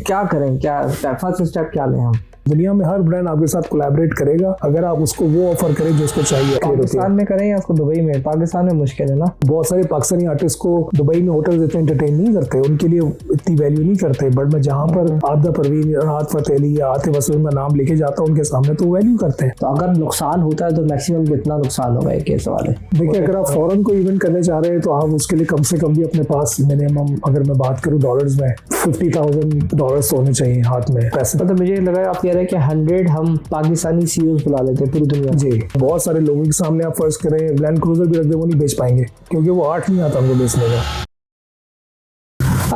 क्या करें, क्या फर्स्ट स्टेप क्या लें हम? दुनिया में हर ब्रांड आपके साथ कोलैबोरेट करेगा अगर आप उसको वो ऑफर करें जो उसको चाहिए। पाकिस्तान में करें या उसको दुबई में? पाकिस्तान में मुश्किल है ना, बहुत सारे पाकिस्तानी आर्टिस्ट को दुबई में होटल इतने एंटरटेन नहीं करते, उनके लिए इतनी वैल्यू नहीं करते, बट मैं जहाँ पर आबिदा परवीन, राहत फतेह अली या आतिफ असलम का नाम लेके जाता हूँ उनके सामने तो वैल्यू करते हैं। तो अगर नुकसान होता है तो मैक्सिमम कितना नुकसान होगा, एक सवाल है। देखिए, अगर आप फॉरेन को इवेंट करने चाह रहे हैं तो आप उसके लिए कम से कम भी अपने पास मिनिमम, अगर मैं बात करूँ डॉलर्स में, $50,000 होने चाहिए हाथ में पैसे। मतलब मुझे लगा आप कह रहे हैं कि 100 हम पाकिस्तानी सीईओ बुला लेते हैं पूरी दुनिया। जी, बहुत सारे लोगों के सामने आप फर्ज करें लैंड क्रूजर भी रख दे, वो नहीं बेच पाएंगे क्योंकि वो आर्ट नहीं आता उनको बेचने का।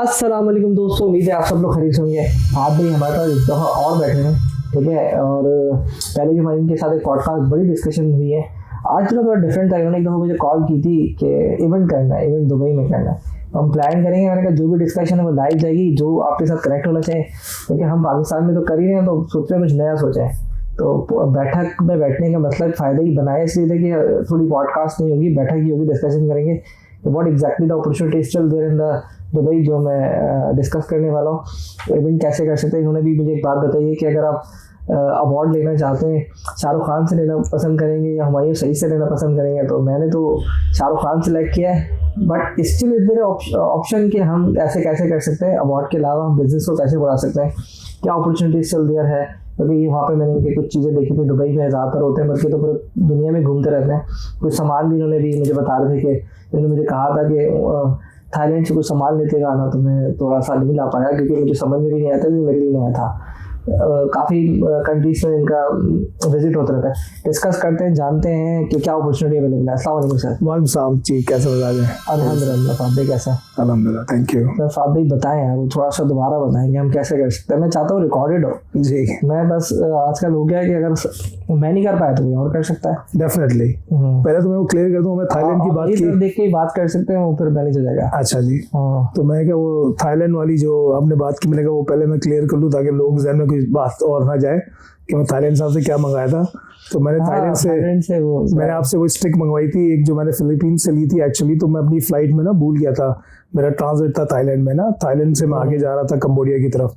अस्सलाम वालेकुम दोस्तों, उम्मीद है आप सब लोग खरीद होंगे। आप भी हमारे पास एक दफ़ा और बैठे हैं, ठीक है। और पहले भी हमारे इनके साथ एक पॉडकास्ट बड़ी डिस्कशन हुई है। आज थोड़ा डिफरेंट था। इन्होंने एक दफ़ा मुझे कॉल की थी कि इवेंट करना है, इवेंट दुबई में करना है, हम प्लान करेंगे। मैंने कहा जो भी डिस्कशन है वो लाइव जाएगी, जो आपके साथ कनेक्ट होना चाहिए, क्योंकि हम पाकिस्तान में तो कर ही रहे हैं, तो सोच रहे हैं कुछ नया सोचा है। तो बैठक में बैठने का मतलब फ़ायदा ही बनाया इसलिए था कि थोड़ी पॉडकास्ट नहीं होगी, बैठक ही होगी, डिस्कशन करेंगे कि what exactly the opportunity still there in the Dubai, जो मैं डिस्कस करने वाला हूँ। इवेंट कैसे कर सकते हैं। इन्होंने भी मुझे एक बात बताई है कि अगर आप अवार्ड लेना चाहते हैं, शाहरुख खान से लेना पसंद करेंगे या हुमायूं सईद से लेना पसंद करेंगे, तो मैंने तो शाहरुख खान सेलेक्ट किया है, but still is there option कि हम ऐसे कैसे कर सकते हैं। अवार्ड के अलावा हम बिजनेस को कैसे बढ़ा सकते हैं, क्या अपॉर्चुनिटी स्टिल देयर है। क्योंकि वहाँ पे मैंने उनकी कुछ चीज़ें देखी थी, दुबई में ज़्यादातर होते हैं बल्कि तो पूरे दुनिया में घूमते रहते हैं। कुछ सामान भी इन्होंने भी मुझे बता रहे थे कि इन्होंने मुझे कहा था कि थाईलैंड से कुछ सामान लेते आना, तो मैं थोड़ा सा नहीं ला पाया क्योंकि मुझे समझ में भी नहीं आया था, भी मेरे लिए नया था। काफ़ी कंट्रीज में इनका विजिट होता रहता है। डिस्कस करते हैं, जानते हैं कि क्या अपॉर्चुनिटी अवेलेबल है। अस्सलाम वालेकुम सर। वालेकुम सलाम जी, कैसे मजा है? अल्हम्दुलिल्लाह। फादे कैसा है? अल्हम्दुलिल्लाह, थैंक यू। सर फादे बताएं यार, थोड़ा सा दोबारा बताएंगे हम कैसे कर सकते हैं। मैं चाहता हूँ रिकॉर्डेड हो जी। मैं बस आजकल हो गया कि अगर मैं नहीं कर पाया तो कोई और कर सकता है। डेफिनेटली। पहले तो मैं वो क्लियर कर दूं, मैं थाईलैंड की बात की, देख के बात कर सकते हैं, वो फिर मैनेज हो जाएगा। अच्छा जी। तो मैं क्या वो थाईलैंड वाली जो आपने बात की, मैंने कहा वो पहले मैं क्लियर कर लूँ ताकि लोग जहन में कोई बात और ना जाए कि मैं थाईलैंड साहब से क्या मंगाया था। तो मैंने थाईलैंड से मैंने आपसे वो स्टिक मंगवाई थी, एक जो मैंने फिलीपींस से ली थी एक्चुअली। तो मैं अपनी फ्लाइट में ना भूल गया था, मेरा ट्रांजिट था थाईलैंड में ना, थाईलैंड से मैं आगे जा रहा था कंबोडिया की तरफ।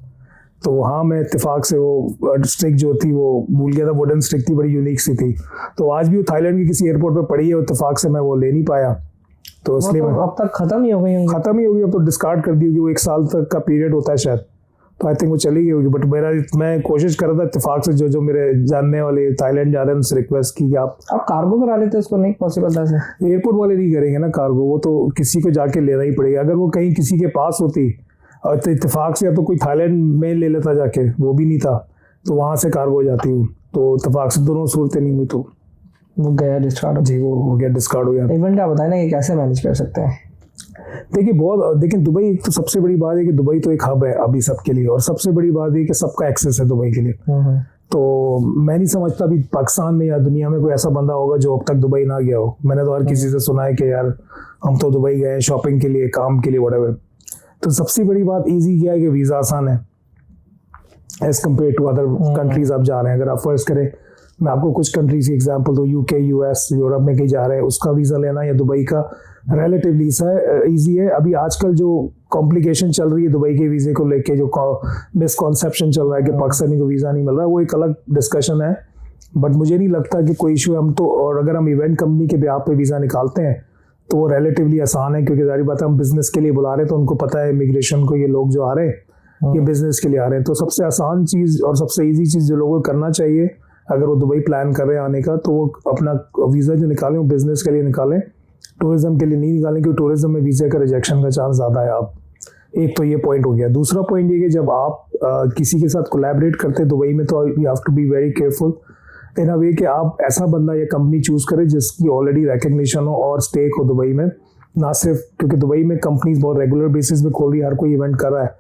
तो वहाँ मैं इत्तेफाक से वो स्टिक जो थी वो भूल गया था, वुडन स्टिक थी, बड़ी यूनिक सी थी। तो आज भी वो थाईलैंड के किसी एयरपोर्ट पे पड़ी है, इत्तेफाक से मैं वो ले नहीं पाया। तो इसलिए अब तक खत्म ही हो गई अब तो डिस्कार्ड कर दी होगी। वो 1 साल तक का पीरियड होता है शायद, तो आई थिंक वो चली गई होगी। बट मैं कोशिश कर रहा था इत्तेफाक से जो मेरे जानने वाले थाईलैंड जा रहे हैं उनसे रिक्वेस्ट की कि आप कार्गो करा लेते, उसको नहीं पॉसिबल था सर। एयरपोर्ट वाले नहीं करेंगे ना कार्गो, वो तो किसी को जाके लेना ही पड़ेगा। अगर वो कहीं किसी के पास होती और तो इत्तेफाक से या तो कोई थाईलैंड में ले लेता जाके, वो भी नहीं था, तो वहाँ से कार्गो हो जाती हूँ। तो इत्तेफाक से दोनों सूरतें नहीं हुई, तो वो गया डिस्कार्ड। जी, वो हो गया डिस्कार्ड हो गया। इवेंट का बताए ना कि कैसे मैनेज कर सकते हैं। देखिए दुबई एक तो सबसे बड़ी बात है कि दुबई तो एक हब है अभी सबके लिए, और सबसे बड़ी बात है कि सबका एक्सेस है दुबई के लिए। तो मैं नहीं समझता अभी पाकिस्तान में या दुनिया में कोई ऐसा बंदा होगा जो अब तक दुबई ना गया हो। मैंने तो हर किसी से सुना है कि यार हम तो दुबई गए शॉपिंग के लिए, काम के लिए, व्हाटएवर। तो सबसे बड़ी बात ईजी क्या है कि वीज़ा आसान है as compared to other countries आप जा रहे हैं। अगर आप फर्ज करें, मैं आपको कुछ कंट्रीज की एग्जांपल दूं, यूके, यूएस, यूरोप में कहीं जा रहे हैं, उसका वीज़ा लेना या दुबई का रिलेटिवली ईजी है। अभी आजकल जो कॉम्प्लिकेशन चल रही है दुबई के वीज़े को लेके, जो मिसकॉन्सेप्शन चल रहा है कि पाकिस्तानी को वीज़ा नहीं मिल रहा है, वो एक अलग डिस्कशन है। बट मुझे नहीं लगता कि कोई इशू है। हम तो, और अगर हम इवेंट कंपनी के ब्याह पे वीज़ा निकालते हैं तो वो रिलेटिवली आसान है, क्योंकि जारी बात है हम बिजनेस के लिए बुला रहे हैं, तो उनको पता है इमिग्रेशन को ये लोग जो आ रहे हैं ये बिजनेस के लिए आ रहे हैं। तो सबसे आसान चीज़ और सबसे ईजी चीज़ जो लोगों को करना चाहिए अगर वो दुबई प्लान कर रहे हैं आने का, तो वो अपना वीज़ा जो निकालें वो बिजनेस के लिए निकालें, टूरिज्म के लिए नहीं निकालें, क्योंकि टूरिज्म में वीज़ा का रिजेक्शन का चांस ज़्यादा है। आप एक तो ये पॉइंट हो गया। दूसरा पॉइंट ये कि जब आप किसी के साथ कोलैबोरेट करते हैं दुबई में, तो you have to be very careful in a way कि आप ऐसा बंदा या कंपनी चूज़ करें जिसकी ऑलरेडी रिकग्निशन हो और स्टेक हो दुबई में। ना सिर्फ क्योंकि दुबई में कंपनीज बहुत रेगुलर बेसिस पे खोल रही है, हर कोई इवेंट कर रहा है,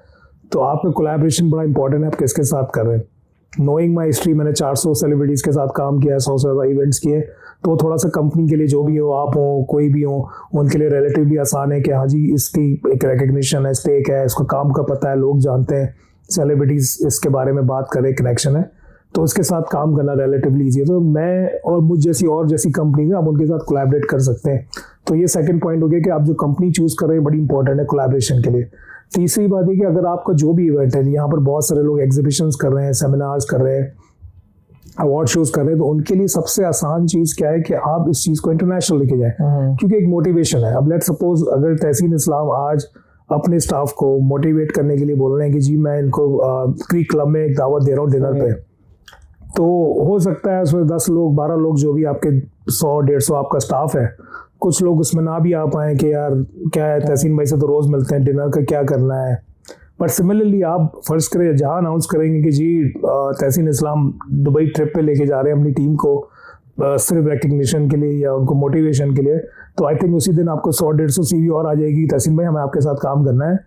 तो आपका कोलैबोरेशन बड़ा इंपॉर्टेंट है, आप किसके साथ कर रहे हैं। नोइंग माई हिस्ट्री, मैंने 400 सेलिब्रिटीज़ के साथ काम किया है, 100 से ज़्यादा इवेंट्स किए, तो थोड़ा सा कंपनी के लिए जो भी हो, आप हो कोई भी हो, उनके लिए रिलेटिवली आसान है कि हाँ जी इसकी एक रिकग्निशन है, स्टेक है, इसको काम का पता है, लोग जानते हैं, सेलिब्रिटीज़ इसके बारे में बात करें, कनेक्शन है, तो उसके साथ काम करना रिलेटिवली ईजी है। तो मैं और मुझ जैसी कंपनी है, आप उनके साथ कोलैबोरेट कर सकते हैं। तो ये सेकंड पॉइंट हो गया कि आप जो कंपनी चूज़ कर रहे हैं बड़ी इंपॉर्टेंट है कोलैबोरेशन के लिए। तीसरी बात है कि अगर आपका जो भी इवेंट है, यहाँ पर बहुत सारे लोग एग्जीबिशंस कर रहे हैं, सेमिनार्स कर रहे हैं, अवार्ड शोज कर रहे हैं, तो उनके लिए सबसे आसान चीज़ क्या है कि आप इस चीज़ को इंटरनेशनल लेके जाएं, क्योंकि एक मोटिवेशन है। अब लेट्स सपोज अगर तहसीन इस्लाम आज अपने स्टाफ को मोटिवेट करने के लिए बोल रहे हैं कि जी मैं इनको क्रीक क्लब में एक दावत दे रहा हूँ डिनर पे, तो हो सकता है उसमें 10 लोग 12 लोग जो भी आपके 100-150 आपका स्टाफ है, कुछ लोग उसमें ना भी आ पाए कि यार क्या है, तहसीन भाई से तो रोज़ मिलते हैं, डिनर का क्या करना है। बट सिमिलरली आप फर्ज करें जहाँ अनाउंस करेंगे कि जी तहसीन इस्लाम दुबई ट्रिप पे लेके जा रहे हैं अपनी टीम को सिर्फ रिकग्निशन के लिए या उनको मोटिवेशन के लिए, तो आई थिंक उसी दिन आपको 100-150 CV और आ जाएगी, तहसीन भाई हमें आपके साथ काम करना है,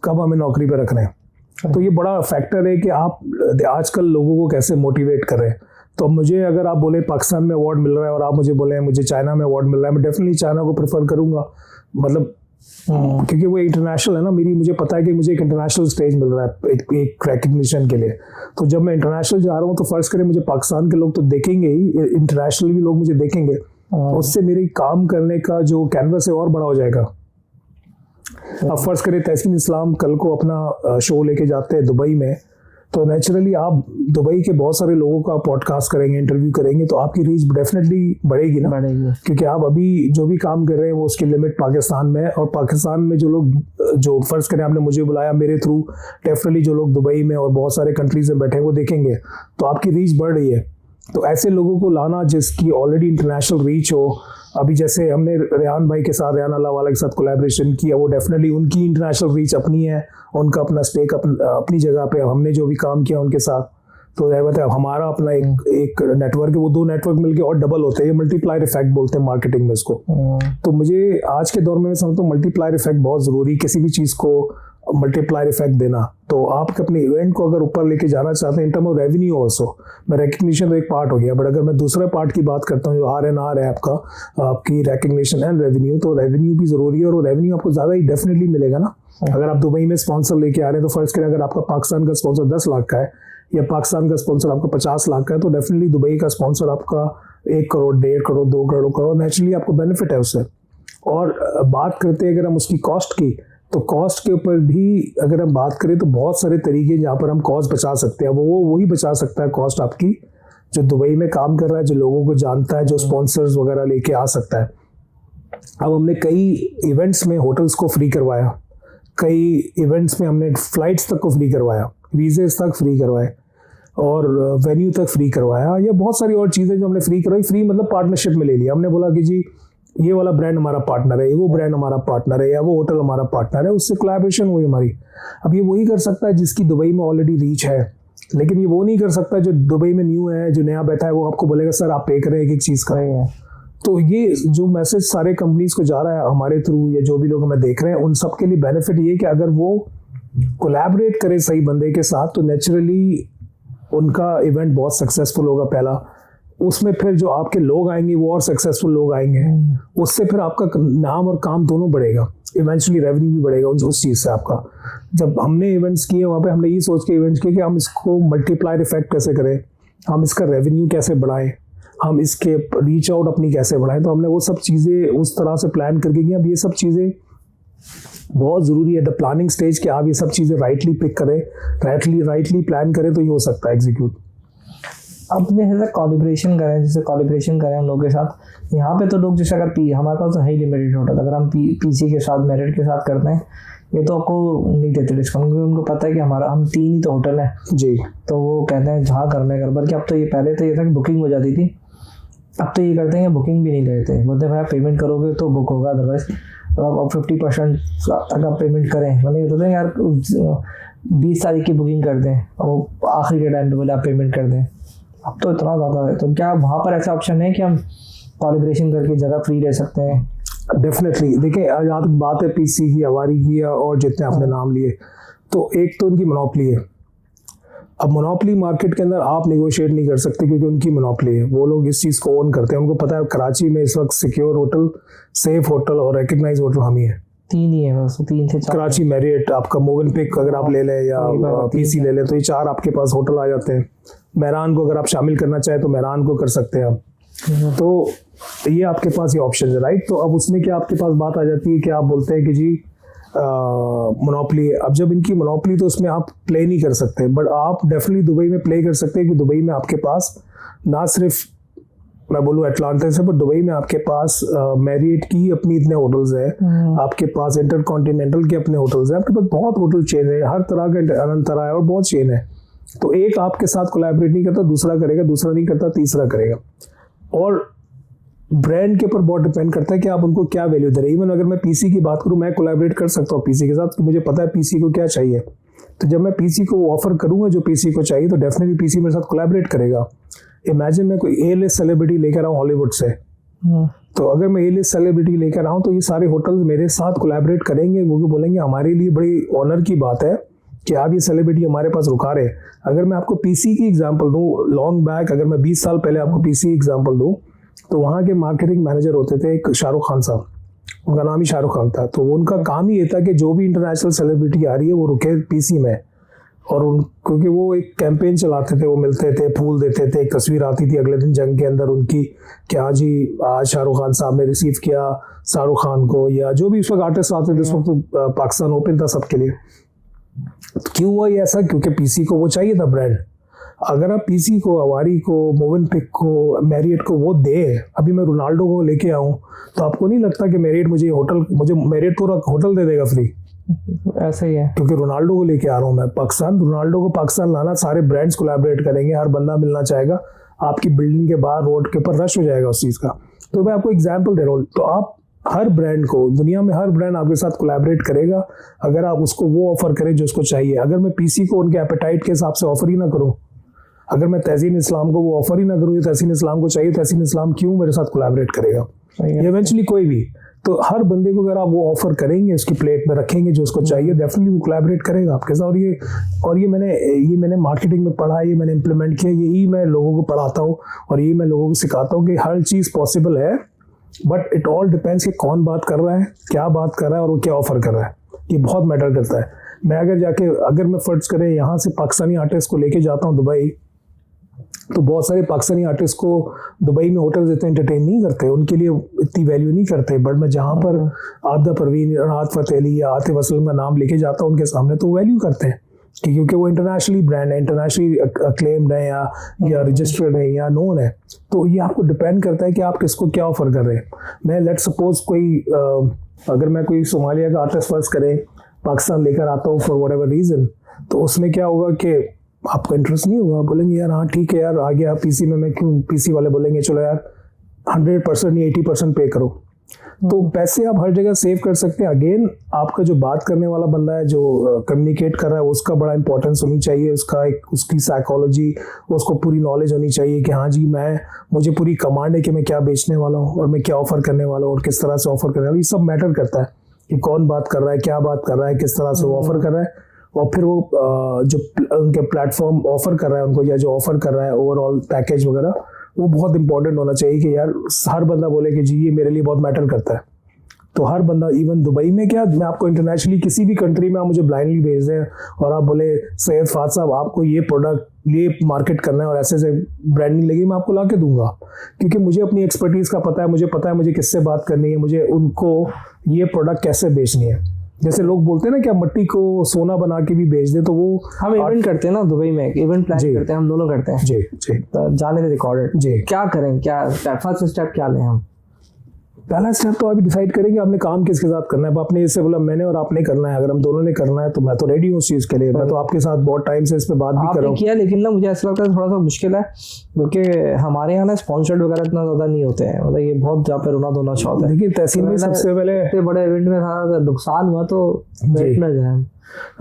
कब हमें नौकरी पर रख रहे हैं। तो ये बड़ा फैक्टर है कि आप आजकल लोगों को कैसे मोटिवेट कर रहे हैं। तो मुझे अगर आप बोले पाकिस्तान में अवार्ड मिल रहा है और आप मुझे बोले मुझे चाइना में अवार्ड मिल रहा है, मैं डेफिनेटली चाइना को प्रेफर करूँगा, मतलब क्योंकि वो इंटरनेशनल है ना, मुझे पता है कि मुझे एक इंटरनेशनल स्टेज मिल रहा है एक रिकग्निशन के लिए। तो जब मैं इंटरनेशनल जा रहा हूँ तो फर्ज करें मुझे पाकिस्तान के लोग तो देखेंगे ही, इंटरनेशनल भी लोग मुझे देखेंगे, उससे मेरी काम करने का जो कैनवस है और बड़ा हो जाएगा। अब फर्ज करें तहसीन इस्लाम कल को अपना शो लेके जाते हैं दुबई में, तो नेचुरली आप दुबई के बहुत सारे लोगों का पॉडकास्ट करेंगे, इंटरव्यू करेंगे, तो आपकी रीच डेफिनेटली बढ़ेगी ना, क्योंकि आप अभी जो भी काम कर रहे हैं वो उसकी लिमिट पाकिस्तान में है, और पाकिस्तान में जो लोग जो फर्ज करें आपने मुझे बुलाया मेरे थ्रू, डेफिनेटली जो लोग दुबई में और बहुत सारे कंट्रीज में बैठे हैं वो देखेंगे, तो आपकी रीच बढ़ रही है। तो ऐसे लोगों को लाना जिसकी ऑलरेडी इंटरनेशनल रीच हो, अभी जैसे हमने रेहान भाई के साथ, रेहान अल्लाहवाला के साथ कोलैबोरेशन किया, वो डेफिनेटली उनकी इंटरनेशनल रीच अपनी है, उनका अपना स्टेक अपनी जगह पे, हमने जो भी काम किया उनके साथ, तो मतलब हमारा अपना एक नेटवर्क है, वो 2 नेटवर्क मिलके और डबल होते हैं, ये मल्टीप्लायर इफेक्ट बोलते हैं मार्केटिंग में इसको। तो मुझे आज के दौर में मैं समझता हूँ मल्टीप्लायर इफेक्ट बहुत ज़रूरी, किसी भी चीज़ को मल्टीप्लायर इफेक्ट देना। तो आप अपने इवेंट को अगर ऊपर लेके जाना चाहते हैं in term of revenue also, मैं रिकग्निशन तो एक पार्ट हो गया, बट अगर मैं दूसरे पार्ट की बात करता हूँ जो R&R है आपका, आपकी रिकग्निशन एंड रेवेन्यू, तो रेवेन्यू भी ज़रूरी है, और रेवेन्यू आपको ज़्यादा ही डेफिनेटली मिलेगा ना। अगर आप दुबई में स्पॉन्सर लेके आ रहे हैं तो फर्ज करें अगर आपका पाकिस्तान का स्पॉन्सर 10 लाख का है या पाकिस्तान का स्पॉन्सर आपका 50 लाख का है, तो डेफिनेटली दुबई का स्पॉन्सर आपका 1 करोड़, 1.5 करोड़, 2 करोड़, नेचुरली आपको बेनिफिट है उससे। और बात करते हैं अगर हम उसकी कॉस्ट की, तो कॉस्ट के ऊपर भी अगर हम बात करें तो बहुत सारे तरीके जहाँ पर हम कॉस्ट बचा सकते हैं, वो वही बचा सकता है कॉस्ट आपकी जो दुबई में काम कर रहा है, जो लोगों को जानता है, जो स्पॉन्सर्स वगैरह लेके आ सकता है। अब हमने कई इवेंट्स में होटल्स को फ्री करवाया, कई इवेंट्स में हमने फ्लाइट्स तक को फ्री करवाया, वीज़ेस तक फ्री करवाए, और वेन्यू तक फ्री करवाया, या बहुत सारी और चीज़ें जो हमने फ्री करवाई। फ्री मतलब पार्टनरशिप में ले लिया, हमने बोला कि जी ये वाला ब्रांड हमारा पार्टनर है, वो ब्रांड हमारा पार्टनर है, या वो होटल हमारा पार्टनर है, उससे कोलैबोरेशन हुई हमारी। अब ये वही कर सकता है जिसकी दुबई में ऑलरेडी रीच है, लेकिन ये वो नहीं कर सकता जो दुबई में न्यू है, जो नया बैठा है, वो आपको बोलेगा सर आप पे करें एक चीज़ का है। तो ये जो मैसेज सारे कंपनीज को जा रहा है हमारे थ्रू, या जो भी लोग हमें देख रहे हैं, उन सब के लिए बेनिफिट ये कि अगर वो कोलैबोरेट करें सही बंदे के साथ, तो नेचुरली उनका इवेंट बहुत सक्सेसफुल होगा पहला, उसमें फिर जो आपके लोग आएंगे वो और सक्सेसफुल लोग आएंगे, उससे फिर आपका नाम और काम दोनों बढ़ेगा, इवेंचुअली रेवेन्यू भी बढ़ेगा उस चीज़ से आपका। जब हमने इवेंट्स किए वहाँ पे हमने ये सोच के इवेंट्स किए कि हम इसको मल्टीप्लायर इफेक्ट कैसे करें, हम इसका रेवेन्यू कैसे बढ़ाएं, हम इसके रीच आउट अपनी कैसे बढ़ाएं। तो हमने वो सब चीज़ें उस तरह से प्लान करके कि अब ये सब चीज़ें बहुत ज़रूरी है द प्लानिंग स्टेज कि आप ये सब चीज़ें राइटली पिक करें, राइटली प्लान करें, तो ये हो सकता है एग्जीक्यूट। अपने जैसे कोलैबोरेशन करें हम लोगों के साथ, यहाँ पे तो लोग जैसे अगर हमारे पास तो है ही लिमिटेड होटल, अगर हम PC के साथ मेरिट के साथ करते हैं, ये तो आपको नहीं देते डिस्काउंट, क्योंकि उनको पता है कि हम 3 ही तो होटल है जी, तो वो कहते हैं जहाँ करने कर। बल्कि अब तो ये पहले तो ये था कि बुकिंग हो जाती थी, अब तो ये करते हैं बुकिंग भी नहीं करते, बोलते भाई आप पेमेंट करोगे तो बुक होगा, अदरवाइज अब 50% तक आप पेमेंट करें। मतलब ये तो यार 20 तारीख की बुकिंग कर दें और आखिरी के टाइम पे बोले आप पेमेंट कर दें, अब तो इतना ज़्यादा है। तो क्या वहाँ पर ऐसा ऑप्शन है कि हम कोलैबोरेशन करके जगह फ्री रह सकते हैं? डेफिनेटली। देखिए यहाँ तक बात है PC की, अवारी की, और जितने आपने नाम लिए, तो एक तो उनकी मोनोपोली है। अब मोनोपोली मार्केट के अंदर आप नेगोशिएट नहीं कर सकते क्योंकि उनकी मोनोपोली है, वो लोग इस चीज़ को ओन करते हैं। उनको पता है कराची में इस वक्त सिक्योर होटल, सेफ होटल और रिकग्नाइज होटल हम ही है, 3 ही है बस, 3 से 4। कराची मैरियट, आपका मोवेनपिक अगर आप ले लें या PC ले लें, तो ये 4 आपके पास होटल आ जाते हैं। मेहरान को अगर आप शामिल करना चाहें तो मेहरान को कर सकते हैं आप। तो ये आपके पास ये ऑप्शन है, राइट। तो अब उसमें क्या आपके पास बात आ जाती है कि आप बोलते हैं कि जी मोनोपली है। अब जब इनकी मोनोपली, तो उसमें आप प्ले नहीं कर सकते, बट आप डेफिनेटली दुबई में प्ले कर सकते हैं कि दुबई में आपके पास ना सिर्फ मैं बोलूँ अटलांटा से, पर दुबई में आपके पास मैरियट की अपनी इतने होटल्स हैं, आपके पास इंटरकॉन्टिनेंटल के अपने होटल्स हैं, आपके पास बहुत होटल चेन है, हर तरह का अनंतरा है और बहुत चेन है। तो एक आपके साथ कोलैबोरेट नहीं करता, दूसरा करेगा, दूसरा नहीं करता, तीसरा करेगा। और ब्रांड के ऊपर बहुत डिपेंड करता है कि आप उनको क्या वैल्यू दे रहे हैं। इवन अगर मैं पीसी की बात करूं, मैं कोलैबोरेट कर सकता हूं पीसी के साथ कि मुझे पता है पीसी को क्या चाहिए। तो जब मैं पीसी को ऑफर करूंगा जो पीसी को चाहिए, तो डेफिनेटली पीसी मेरे साथ कोलैबोरेट करेगा। इमेजिन मैं कोई ए लिस्ट सेलिब्रिटी लेकर आऊँ हॉलीवुड से, तो अगर मैं ए लिस्ट सेलिब्रिटी लेकर आऊँ तो ये सारे होटल्स मेरे साथ कोलैबोरेट करेंगे, वो बोलेंगे हमारे लिए बड़ी ऑनर की बात है कि आप ये सेलिब्रिटी हमारे पास रुका रहे। अगर मैं आपको पीसी की एग्जांपल दूं, लॉन्ग बैक, अगर मैं 20 साल पहले आपको पीसी एग्जांपल दूं, तो वहाँ के मार्केटिंग मैनेजर होते थे एक शाहरुख खान साहब, उनका नाम ही शाहरुख खान था। तो उनका काम ही ये था कि जो भी इंटरनेशनल सेलिब्रिटी आ रही है वो रुके पीसी में, और क्योंकि वो एक कैंपेन चलाते थे, वो मिलते थे, फूल देते थे, एक तस्वीर आती थी अगले दिन जंग के अंदर उनकी कि हाँ जी आज शाहरुख खान साहब ने रिसीव किया शाहरुख खान को, या जो भी उस वक्त आर्टिस्ट आते थे। उस वक्त पाकिस्तान ओपन था सबके लिए। क्यों हुआ ये ऐसा? क्योंकि पीसी को वो चाहिए था ब्रांड। अगर आप पीसी को, अवारी को, मोवेनपिक को, मैरियट को वो दे, अभी मैं रोनाल्डो को लेके आऊँ, तो आपको नहीं लगता कि मैरियट मुझे मैरियट पूरा होटल दे देगा फ्री? ऐसा ही है, क्योंकि रोनाल्डो को लेके आ रहा हूँ मैं पाकिस्तान, रोनाल्डो को पाकिस्तान लाना, सारे ब्रांड्स कोलैबोरेट करेंगे, हर बंदा मिलना चाहेगा, आपकी बिल्डिंग के बाहर रोड के ऊपर रश हो जाएगा उस चीज़ का। तो मैं आपको एग्जाम्पल दे रहा हूँ। तो आप हर ब्रांड को, दुनिया में हर ब्रांड आपके साथ कोलैबोरेट करेगा अगर आप उसको वो ऑफर करें जो उसको चाहिए। अगर मैं पीसी को उनके एपेटाइट के हिसाब से ऑफर ही ना करूँ, अगर मैं तहसीन इस्लाम को वो ऑफर ही ना करूँ, तहसीन इस्लाम को चाहिए, तहसीन इस्लाम क्यों मेरे साथ कोलैबोरेट करेगा? इवेंचुअली कोई भी। तो हर बंदे को अगर आप वो ऑफर करेंगे, उसकी प्लेट में रखेंगे जो उसको चाहिए, डेफिनेटली वो कोलैबोरेट करेगा आपके साथ। और ये मैंने मार्केटिंग में पढ़ा, ये मैंने इंप्लीमेंट किया, यही मैं लोगों को पढ़ाता हूँ और यही मैं लोगों को सिखाता हूँ कि हर चीज़ पॉसिबल है, बट इट ऑल डिपेंड्स कि कौन बात कर रहा है, क्या बात कर रहा है और वो क्या ऑफर कर रहा है। ये बहुत मैटर करता है। मैं अगर मैं फर्ज करें यहाँ से पाकिस्तानी आर्टिस्ट को लेके जाता हूँ दुबई, तो बहुत सारे पाकिस्तानी आर्टिस्ट को दुबई में होटल्स इतने एंटरटेन नहीं करते, उनके लिए इतनी वैल्यू नहीं करते। बट मैं जहाँ पर आबिदा परवीन, राहत फ़तेह अली या आतिफ असलम का नाम लेके जाता हूँ उनके सामने, तो वैल्यू करते हैं क्योंकि वो इंटरनेशनली ब्रांड है, इंटरनेशनली अक्लेम्ड है या रजिस्टर्ड है या नोन है। तो ये आपको डिपेंड करता है कि आप किसको क्या ऑफर कर रहे हैं। मैं लेट सपोज अगर मैं कोई सोमालिया का आर्टिस्ट फर्ज करें पाकिस्तान लेकर आता हूँ फॉर वट एवर रीज़न, तो उसमें क्या होगा कि आपका इंटरेस्ट नहीं होगा, बोलेंगे यार हाँ ठीक है यार आ गया पीसी में, मैं क्यों, पीसी वाले बोलेंगे चलो यार 100% या 80% पे करो। तो पैसे आप हर जगह सेव कर सकते हैं। अगेन आपका जो बात करने वाला बंदा है, जो कम्युनिकेट कर रहा है, उसका बड़ा इंपॉर्टेंस होनी चाहिए, उसकी साइकोलॉजी, उसको पूरी नॉलेज होनी चाहिए कि हाँ जी मुझे पूरी कमांड है कि मैं क्या बेचने वाला हूँ और मैं क्या ऑफर करने वाला हूँ और किस तरह से ऑफर करने वाला हूँ। ये सब मैटर करता है कि कौन बात कर रहा है, क्या बात कर रहा है, किस तरह से वो ऑफर कर रहा है, और फिर वो जो उनके प्लेटफॉर्म ऑफर कर रहा है उनको, या जो ऑफर कर रहा है ओवरऑल पैकेज वगैरह, वो बहुत इंपॉर्टेंट होना चाहिए कि यार हर बंदा बोले कि जी ये मेरे लिए बहुत मैटर करता है। तो हर बंदा, इवन दुबई में क्या, मैं आपको इंटरनेशनली किसी भी कंट्री में आप मुझे ब्लाइंडली भेज दें और आप बोले सैयद फात साहब आपको ये प्रोडक्ट ये मार्केट करना है और ऐसे ऐसे ब्रांडिंग लगी, मैं आपको ला के दूंगा, क्योंकि मुझे अपनी एक्सपर्टीज़ का पता है, मुझे पता है मुझे किससे बात करनी है, मुझे उनको ये प्रोडक्ट कैसे बेचनी है। जैसे लोग बोलते हैं ना कि आप मट्टी को सोना बना के भी बेच दे, तो वो हम इवेंट करते हैं ना दुबई में, इवेंट प्लान करते हैं, हम दोनों करते हैं जी जी, तो जाने दे रिकॉर्डेड जी। क्या करें, क्या फर्स्ट स्टेप क्या लें हम? पहला स्टेप तो अभी डिसाइड करेंगे आपने काम किसके साथ करना है। आपने इससे बोला मैंने और आपने करना है, अगर हम दोनों ने करना है तो मैं तो रेडी हूँ उस चीज़ के लिए। मैं तो आपके साथ बहुत टाइम से इस पे बात भी कर रहा हूँ किया, लेकिन ना मुझे ऐसा लगता है थोड़ा सा मुश्किल है क्योंकि हमारे यहाँ ना स्पॉन्सर्ड वगैरह इतना ज़्यादा नहीं होते हैं, मतलब ये बहुत जहाँ पे रोना धोना शौक है। देखिए तहसील में सबसे पहले इतने बड़े इवेंट में सारा नुकसान हुआ तो बैठ ना जाए।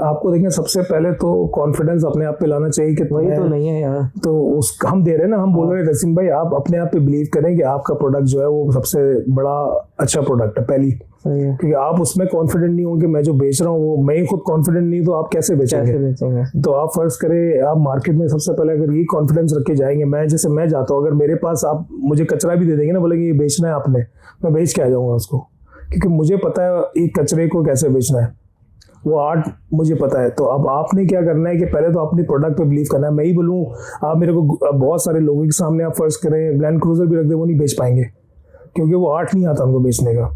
आपको देखिए सबसे पहले तो कॉन्फिडेंस अपने आप पे लाना चाहिए कि वही तो नहीं है यार। तो उस हम दे रहे हैं ना, हम बोल रहे हैं रसीम भाई आप अपने आप पे बिलीव करें कि आपका प्रोडक्ट जो है वो सबसे बड़ा अच्छा प्रोडक्ट है पहली, क्योंकि आप उसमें कॉन्फिडेंट नहीं होंगे, मैं जो बेच रहा हूँ वो मैं ही खुद कॉन्फिडेंट नहीं, तो आप कैसे बेचेंगे? तो आप फर्ज करें आप मार्केट में सबसे पहले अगर ये कॉन्फिडेंस रख के जाएंगे, मैं जाता हूँ, अगर मेरे पास आप मुझे कचरा भी दे देंगे ना, बोलेंगे ये बेचना है आपने, मैं बेच के आ जाऊँगा उसको, क्योंकि मुझे पता है एक कचरे को कैसे बेचना है, वो आर्ट मुझे पता है। तो अब आपने क्या करना है कि पहले तो अपने प्रोडक्ट पे बिलीव करना है। मैं ही बोलूँ आप मेरे को बहुत सारे लोगों के सामने आप फर्ज करें लैंड क्रूजर भी रख दे, वो नहीं बेच पाएंगे क्योंकि वो आर्ट नहीं आता उनको बेचने का।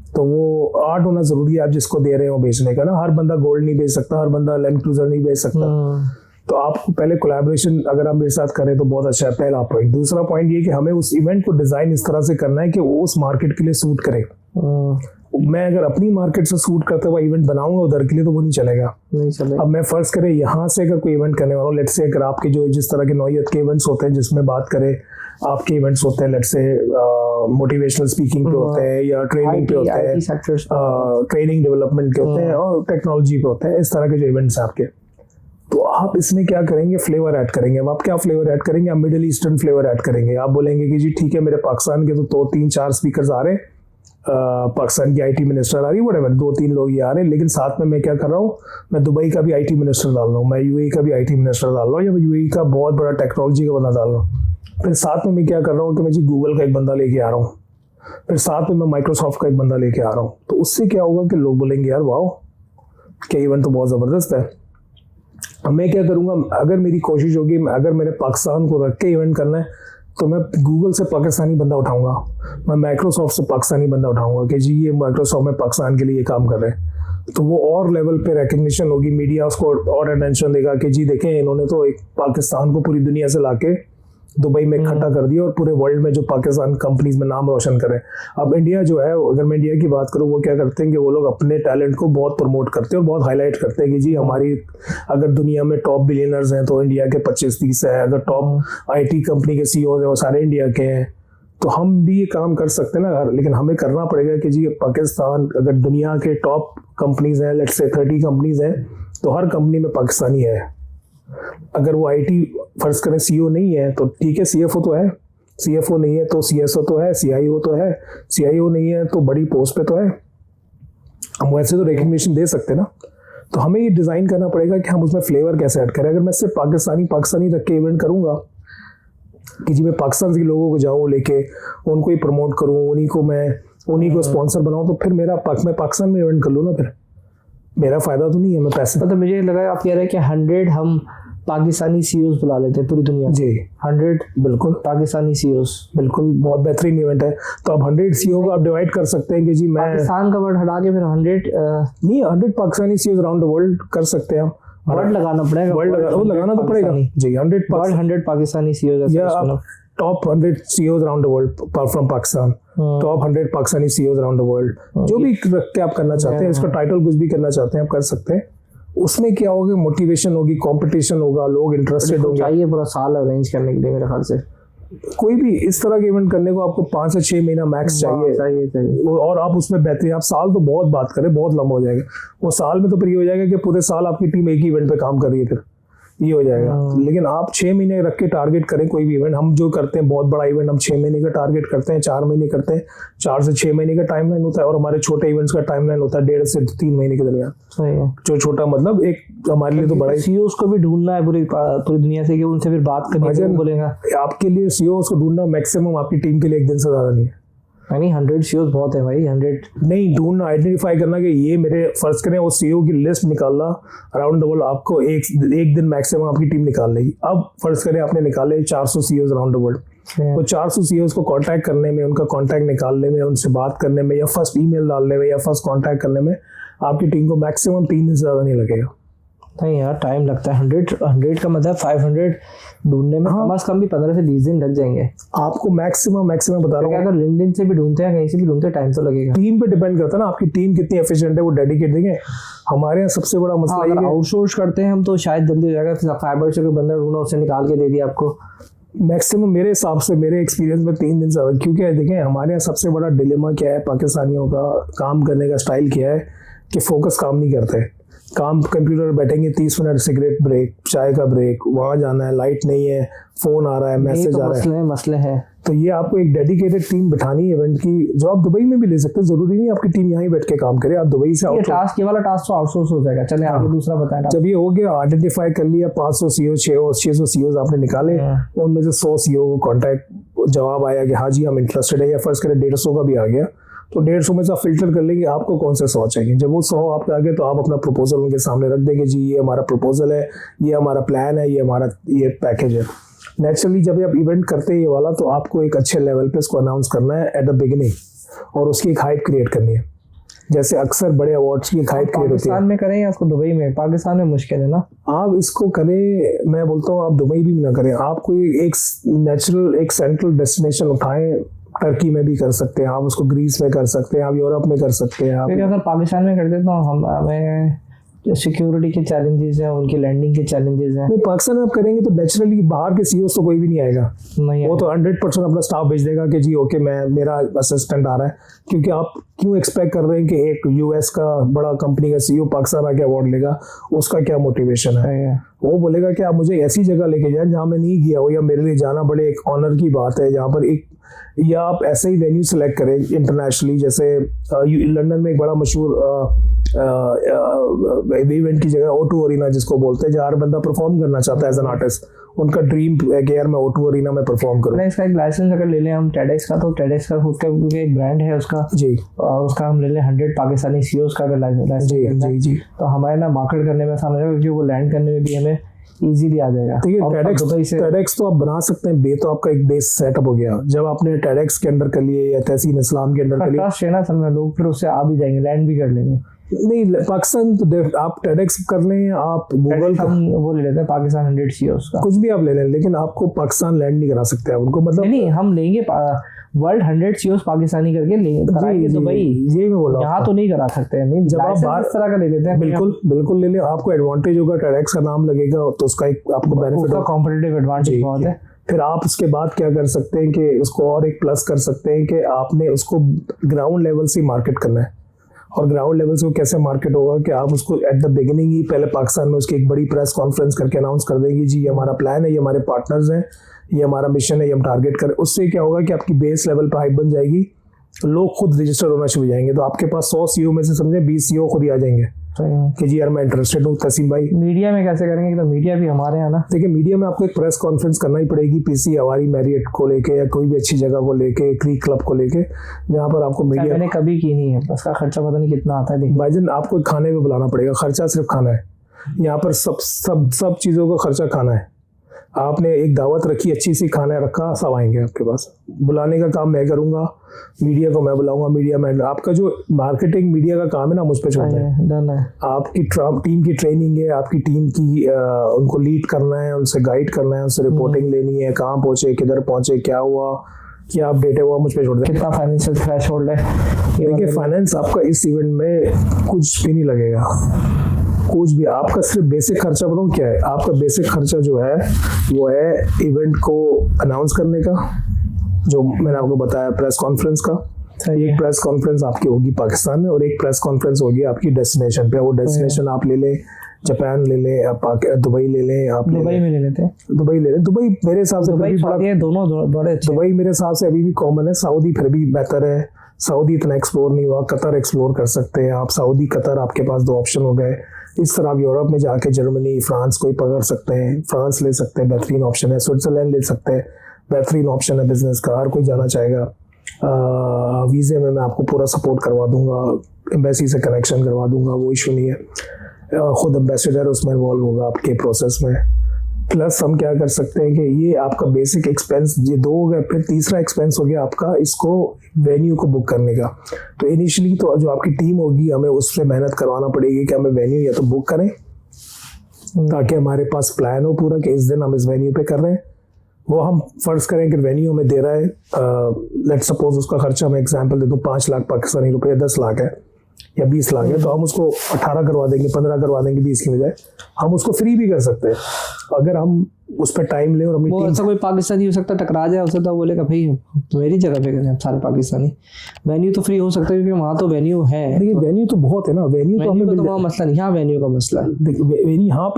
तो वो आर्ट होना जरूरी है, आप जिसको दे रहे हो बेचने का ना। हर बंदा गोल्ड नहीं बेच सकता, हर बंदा लैंड क्रूजर नहीं बेच सकता। तो आपको पहले कोलैबोरेशन अगर आप मेरे साथ करें तो बहुत अच्छा है, पहला पॉइंट। दूसरा पॉइंट ये कि हमें उस इवेंट को डिजाइन इस तरह से करना है कि वो उस मार्केट के लिए सूट करे। मैं अगर अपनी मार्केट से सूट करते हुआ इवेंट बनाऊंगा उधर के लिए तो वो नहीं चलेगा। अब मैं फर्ज करें यहाँ से अगर कोई इवेंट करने वाला हूँ, लेट्स से अगर आपके जो जिस तरह के नौयत के इवेंट्स होते हैं जिसमें बात करें, आपके इवेंट्स होते हैं लेट्स से मोटिवेशनल स्पीकिंग पे होते हैं या ट्रेनिंग पे होते हैं, ट्रेनिंग डेवलपमेंट के होते हैं और टेक्नोलॉजी पे होते हैं, इस तरह के जो इवेंट्स हैं आपके, तो आप इसमें क्या करेंगे, फ्लेवर ऐड करेंगे। अब आप क्या फ्लेवर ऐड करेंगे, आप मिडिल ईस्टर्न फ्लेवर ऐड करेंगे। आप बोलेंगे कि जी ठीक है, मेरे पाकिस्तान के तो 3-4 स्पीकर्स आ रहे हैं, पाकिस्तान की आईटी मिनिस्टर आ रही है, व्हाटएवर 2-3 लोग ही आ रहे हैं, लेकिन साथ में मैं क्या कर रहा हूँ, मैं दुबई का भी आईटी मिनिस्टर डाल रहा हूँ, मैं यूएई का भी आईटी मिनिस्टर डाल रहा हूँ, या मैं यूएई का बहुत बड़ा टेक्नोलॉजी का बंदा डाल रहा हूँ। फिर साथ में मैं क्या कर रहा हूँ कि मैं जी गूगल का एक बंदा लेके आ रहा हूँ, फिर साथ में मैं माइक्रोसॉफ्ट का एक बंदा लेके आ रहा हूँ। तो उससे क्या होगा कि लोग बोलेंगे यार वाह, क्या इवेंट तो बहुत ज़बरदस्त है। अब मैं क्या करूँगा, अगर मेरी कोशिश होगी, अगर मैंने पाकिस्तान को रख के इवेंट करना है तो मैं गूगल से पाकिस्तानी बंदा उठाऊंगा, मैं माइक्रोसॉफ्ट से पाकिस्तानी बंदा उठाऊंगा कि जी ये माइक्रोसॉफ्ट में पाकिस्तान के लिए ये काम कर रहे हैं। तो वो और लेवल पे रिकग्निशन होगी, मीडिया उसको और अटेंशन देगा कि जी देखें इन्होंने तो एक पाकिस्तान को पूरी दुनिया से लाके दुबई में इकट्ठा कर दिया और पूरे वर्ल्ड में जो पाकिस्तान कंपनीज में नाम रोशन करें। अब इंडिया जो है, अगर मैं इंडिया की बात करूँ, वो क्या करते हैं कि वो लोग अपने टैलेंट को बहुत प्रमोट करते हैं और बहुत हाईलाइट करते हैं कि जी हमारी अगर दुनिया में टॉप बिलियनर्स हैं तो इंडिया के 25-30 है, अगर टॉप आईटी कंपनी के सीईओ हैं वो सारे इंडिया के हैं। तो हम भी ये काम कर सकते हैं ना, लेकिन हमें करना पड़ेगा कि जी पाकिस्तान, अगर दुनिया के टॉप कंपनीज हैं, लेट्स से 30 कंपनीज हैं, तो हर कंपनी में पाकिस्तानी है। अगर वो आईटी फर्ज करें सीईओ नहीं है तो ठीक है, सीएफओ तो है, सीएफओ नहीं है तो सीएसओ तो है, सीआईओ तो है, सीआईओ नहीं है तो बड़ी पोस्ट पे तो है। हम वैसे तो रिकग्निशन दे सकते हैं ना। तो हमें ये डिज़ाइन करना पड़ेगा कि हम उसमें फ्लेवर कैसे ऐड करें। अगर मैं सिर्फ पाकिस्तानी रख के इवेंट करूँगा कि जी मैं पाकिस्तान के लोगों को जाऊँ लेके उनको ही प्रमोट करूँ, उन्हीं को स्पॉन्सर बनाऊँ, तो फिर मैं पाकिस्तान में इवेंट कर लूँ ना, फिर मेरा फायदा तो नहीं है। मैं पैसे मतलब मुझे लगा आप कह रहे हैं कि 100 हम पाकिस्तानी सीईओज बुला लेते हैं पूरी दुनिया जी, 100 बिल्कुल पाकिस्तानी सीईओज, बिल्कुल बहुत बेहतरीन इवेंट है। तो अब 100 सीईओ को आप डिवाइड कर सकते हैं कि जी मैं पाकिस्तान का वर्ड हटा के फिर 100 Pakistani CEOs around the world कर सकते हैं। वर्ड लगाना पड़ेगा, वो लगाना तो पड़ेगा जी। 100 पाकिस्तानी सीईओज या top 100 CEOs around the world from Pakistan, top 100 Pakistani CEOs around the world, जो भी रख के आप करना चाहते हैं, इसका टाइटल कुछ भी करना चाहते हैं आप कर सकते हैं। उसमें क्या होगा, मोटिवेशन होगी, कंपटीशन होगा, लोग इंटरेस्टेड होंगे। चाहिए पूरा साल अरेंज करने के लिए मेरे ख्याल से। कोई भी इस तरह के इवेंट करने को आपको 5 से 6 महीना मैक्स चाहिए। और आप उसमें बेहतरीन, आप साल तो बहुत बात करें, बहुत लंबा हो जाएगा वो साल में। तो फिर ये हो जाएगा कि पूरे साल आपकी टीम एक ही इवेंट पे काम कर रही है, फिर ये हो जाएगा। लेकिन आप 6 महीने रख के टारगेट करें कोई भी इवेंट। हम जो करते हैं बहुत बड़ा इवेंट हम 6 महीने का टारगेट करते हैं, 4 महीने करते हैं, 4 से 6 महीने का टाइमलाइन होता है। और हमारे छोटे इवेंट्स का टाइमलाइन होता है 1.5 से 3 महीने के दरमियान। सही है। जो छोटा मतलब एक हमारे लिए तो बड़ा ही। सीईओज को भी ढूंढना है पूरी दुनिया से कि उनसे फिर बात करनी बोलेगा। आपके लिए सीईओज को ढूंढना मैक्सिमम आपकी टीम के लिए एक दिन से ज्यादा नहीं है। नहीं 100 सीईओज बहुत है भाई। 100 नहीं, ढूंढना, आइडेंटिफाई करना कि ये मेरे फर्ज करें वो सीईओ की लिस्ट निकालना अराउंड द वर्ल्ड। आपको एक दिन मैक्सिमम आपकी टीम निकाल लेगी। अब फर्ज करें आपने निकाले 400 सीईओज अराउंड द वर्ल्ड, तो 400 सीईओज को कांटेक्ट करने में, उनका कांटेक्ट निकालने में, उनसे बात करने में, या फर्स्ट ईमेल डालने में, या फर्स्ट कांटेक्ट करने में आपकी टीम को मैक्सिमम 3 दिन से ज़्यादा नहीं लगेगा। नहीं यार, टाइम लगता है। 100 का मतलब 500 ढूंढने में कम से कम भी 15 से 20 दिन लग जाएंगे। आपको मैक्सिमम बता रहा हूँ। अगर लिंक्डइन से भी ढूंढते हैं, कहीं से भी ढूंढते हैं, टाइम तो लगेगा। टीम पे डिपेंड करता है ना, आपकी टीम कितनी एफिशिएंट है, वो डेडिकेट देंगे। हमारे यहाँ सबसे बड़ा मसला अगर आउटसोर्स करते हैं हम तो शायद जल्दी हो जाएगा। फाइबर से कोई बंदा ढूंढा, उससे निकाल के दे दिया आपको। मैक्सिमम मेरे हिसाब से, मेरे एक्सपीरियंस में 3 दिन से, क्योंकि देखें हमारे यहाँ सबसे बड़ा डिलेमा क्या है पाकिस्तानियों का, काम करने का स्टाइल क्या है कि फोकस काम नहीं करते। काम कंप्यूटर बैठेंगे 30 मिनट, सिगरेट ब्रेक, चाय का ब्रेक, वहाँ जाना है, लाइट नहीं है, फोन आ रहा है, मैसेज आ रहा है, मसले हैं। तो ये आपको एक डेडिकेटेड टीम बिठानी है इवेंट की, जो आप दुबई में भी ले सकते हैं। जरूरी नहीं आपकी टीम यहाँ ही बैठ के काम करे, आप दुबई से ये वाला टास्क तो आउटसोर्स हो जाएगा। चले आगे दूसरा बताएं। जब ये हो गया, आइडेंटिफाई कर लिया 500 सीईओ, 600 सीईओ आपने निकाले, उनमें से 100 सीईओ को कॉन्टैक्ट जवाब आया कि हाँ जी हम इंटरेस्टेड है, या फर्स्ट करें 150 का भी आ गया, तो 150 में से आप फिल्टर कर लेंगे आपको कौन से 100 चाहिए। जब वो 100 आपके आगे, तो आप अपना प्रपोजल उनके सामने रख देंगे, जी ये हमारा प्रपोजल है, ये हमारा प्लान है, ये हमारा ये पैकेज है। नेचुरली जब आप इवेंट करते हैं ये वाला, तो आपको एक अच्छे लेवल पे इसको अनाउंस करना है एट द बिगिनिंग, और उसकी एक हाइप क्रिएट करनी है। जैसे अक्सर बड़े अवार्ड्स की हाइप क्रिएट होती है। पाकिस्तान में करें या उसको दुबई में? पाकिस्तान में मुश्किल है ना। आप इसको करें, मैं बोलता हूँ आप दुबई भी ना करें, आप कोई एक नेचुरल एक सेंट्रल डेस्टिनेशन उठाएं। टर्की में भी कर सकते हैं आप, उसको ग्रीस में कर सकते हैं आप, यूरोप में कर सकते हैं आप। अगर पाकिस्तान में करते तो हमें जो सिक्योरिटी के चैलेंजेस हैं, उनकी लैंडिंग के चैलेंजेस हैं। नहीं, पाकिस्तान में आप करेंगे तो नेचुरली बाहर के सीईओ तो कोई भी नहीं आएगा, नहीं वो तो 100% अपना स्टाफ भेज देगा कि जी ओके मैं मेरा असिस्टेंट आ रहा है। क्योंकि आप क्यों एक्सपेक्ट कर रहे हैं कि एक यूएस का बड़ा कंपनी का सीईओ पाकिस्तान आके अवार्ड लेगा? उसका क्या मोटिवेशन है? वो बोलेगा कि आप मुझे ऐसी जगह लेके जाएं जहाँ मैं नहीं गया हो, या मेरे लिए जाना बड़े एक ऑनर की बात है जहाँ पर एक, या आप ऐसे ही वेन्यू सेलेक्ट करें इंटरनेशनली। जैसे लंदन में एक बड़ा मशहूर इवेंट की जगह O2 अरीना जिसको बोलते हैं, जहाँ हर बंदा परफॉर्म करना चाहता है एज एन आर्टिस्ट। उनका ड्रीम है कि यार मैं O2 अरीना में परफॉर्म करूँ। इसका एक लाइसेंस अगर ले लें हम TEDx का, तो TEDx का खुद का क्योंकि एक ब्रांड है उसका जी, उसका हम ले लें 100 पाकिस्तानी CEOs का अगर लाइसेंस जी, तो हमारे ना मार्केट करने में आसान हो जाएगा, क्योंकि वो लैंड करने में भी हमें इजीली आ जाएगा। ठीक है, TEDx तो आप बना सकते हैं, तो आपका एक बेस सेटअप हो गया। जब आपने TEDx के अंदर कर लिए या तहसीन इस्लाम के अंदर कर लिए, ट्रस्ट है ना सब में, लोग फिर उससे आ भी जाएंगे, लैंड भी कर लेंगे। नहीं पाकिस्तान तो आप TEDx कर लें, आप गूगल हम वो ले लेते हैं पाकिस्तान 100 CEOs का, कुछ भी आप ले लें, लेकिन आपको पाकिस्तान लैंड नहीं करा सकते आप उनको, मतलब नहीं हम लेंगे वर्ल्ड 100 CEOs पाकिस्तानी करके कराएंगे दुबई। यही मैं बोल रहा हूँ, यहाँ तो नहीं करा सकते हैं। जब आप बाहर इस तरह का ले लेते हैं, बिल्कुल ले लें, आपको एडवांटेज होगा, TEDx का नाम लगेगा तो उसका एक आपको बेनिफिट होगा, कॉम्पिटिटिव एडवांटेज बहुत है। फिर आप उसके बाद क्या कर सकते हैं कि उसको और एक प्लस कर सकते हैं कि आपने उसको ग्राउंड लेवल से मार्केट करना है। और ग्राउंड लेवल से वो कैसे मार्केट होगा कि आप उसको एट द बिगिनिंग ही पहले पाकिस्तान में उसकी एक बड़ी प्रेस कॉन्फ्रेंस करके अनाउंस कर देंगे, जी ये हमारा प्लान है, ये हमारे पार्टनर्स हैं, ये हमारा मिशन है, ये हम टारगेट करें। उससे क्या होगा कि आपकी बेस लेवल पर हाइप बन जाएगी, लोग खुद रजिस्टर होना शुरू हो जाएंगे। तो आपके पास 100 CEO में से समझे 20 CEO खुद ही आ जाएंगे कि जी यार मैं इंटरेस्टेड हूँ। तसीम भाई, मीडिया में कैसे करेंगे? तो मीडिया भी हमारे यहाँ ना, देखिए मीडिया में आपको एक प्रेस कॉन्फ्रेंस करना ही पड़ेगी, PC हवारी मैरियट को लेके या कोई भी अच्छी जगह को लेके, क्रीक क्लब को लेके, जहाँ पर आपको मीडिया। मैंने कभी की नहीं है, उसका खर्चा पता नहीं कितना आता है। भाईजान आपको खाने में बुलाना पड़ेगा, खर्चा सिर्फ खाना है, यहाँ पर सब चीज़ों का खर्चा खाना है। आपने एक दावत रखी, अच्छी सी खाना रखा, सब आएंगे आपके पास। बुलाने का काम मैं करूंगा, मीडिया को मैं बुलाऊंगा, मीडिया मैन। आपका जो मार्केटिंग मीडिया का काम है ना, मुझ पे छोड़ते हैं। आपकी टीम की ट्रेनिंग है, आपकी टीम की उनको लीड करना है, उनसे गाइड करना है, उनसे रिपोर्टिंग लेनी है, कहाँ पहुंचे, किधर पहुंचे, क्या हुआ, क्या अपडेट है, वो मुझ पे छोड़ दें। कितना फाइनेंशियल थ्रेशोल्ड है? देखिए फाइनेंस आपका इस इवेंट में कुछ भी नहीं लगेगा, कुछ भी। आपका सिर्फ बेसिक खर्चा बताऊँ क्या है? आपका बेसिक खर्चा जो है वो है इवेंट को अनाउंस करने का, जो मैंने आपको बताया, प्रेस कॉन्फ्रेंस का। एक प्रेस कॉन्फ्रेंस आपकी होगी पाकिस्तान में और एक प्रेस कॉन्फ्रेंस होगी आपकी डेस्टिनेशन पे। वो डेस्टिनेशन आप ले लें, जापान ले लें, आप दुबई ले लें, आप दुबई में ले लेते हैं। दुबई ले लें। दुबई मेरे हिसाब से दोनों बड़े अच्छे। दुबई मेरे हिसाब से अभी भी कॉमन है। सऊदी फिर भी बेहतर है, सऊदी इतना एक्सप्लोर नहीं हुआ। कतर एक्सप्लोर कर सकते हैं आप, सऊदी कतर आपके पास 2 ऑप्शन हो गए। इस तरह आप यूरोप में जाके जर्मनी, फ्रांस को ही पकड़ सकते हैं, फ्रांस ले सकते हैं, बेहतरीन ऑप्शन है। स्विट्जरलैंड ले सकते हैं, बेहतरीन ऑप्शन है बिजनेस का, हर कोई जाना चाहेगा। वीज़े में मैं आपको पूरा सपोर्ट करवा दूंगा, एम्बेसी से कनेक्शन करवा दूंगा, वो इशू नहीं है। खुद एम्बेसडर उसमें इन्वॉल्व होगा आपके प्रोसेस में। प्लस हम क्या कर सकते हैं कि ये आपका बेसिक एक्सपेंस ये 2 हो गया। फिर तीसरा एक्सपेंस हो गया आपका इसको वेन्यू को बुक करने का। तो इनिशियली तो जो आपकी टीम होगी, हमें उससे मेहनत करवाना पड़ेगी कि हमें वेन्यू या तो बुक करें, ताकि हमारे पास प्लान हो पूरा कि इस दिन हम इस वेन्यू पे कर रहे हैं। वो हम फर्ज करें कि वेन्यू हमें दे रहा है, लेट सपोज उसका खर्चा, मैं एग्जांपल दे दूँ 5 लाख पाकिस्तानी रुपए, 10 लाख है या 20 लाख है, तो हम उसको 18 करवा देंगे, 15 करवा देंगे, 20 की बजाय। हम उसको फ्री भी कर सकते हैं अगर हम उस पर टाइम लें और अपनी टीम। ऐसा कोई पाकिस्तानी हो सकता है टकरा जाए उससे, तो बोलेगा भाई मेरी जगह पे करें सारे पाकिस्तानी। वेन्यू तो फ्री हो सकता है क्योंकि वहाँ तो वेन्यू है। देखिए वेन्यू तो बहुत है ना, वेन्यू तो हमें वहाँ मसला नहीं, यहाँ वेन्यू का मसला है। यहाँ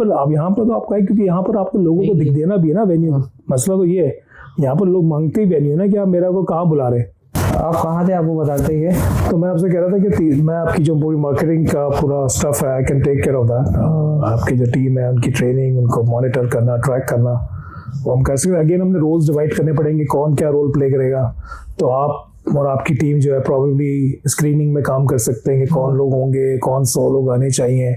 पर तो आपका है, क्योंकि यहाँ पर आपको लोगों को दिख देना भी है ना वेन्यू। मसला तो ये है, यहाँ पर लोग मांगते ही वेन्यू है ना कि आप मेरा को कहाँ बुला रहे हैं, आप कहाँ थे, आप वो बताते ही है। तो मैं आपसे कह रहा था कि मैं आपकी जो पूरी मार्केटिंग का पूरा स्टफ है, I can take care of that. आपकी जो टीम है उनकी ट्रेनिंग, उनको मॉनिटर करना, ट्रैक करना, वो हम कर सकते हैं। अगेन हमने रोल्स डिवाइड करने पड़ेंगे, कौन क्या रोल प्ले करेगा। तो आप और आपकी टीम जो है प्रॉबेबली स्क्रीनिंग में काम कर सकते हैं कि कौन लोग होंगे, कौन 100 लोग आने चाहिए,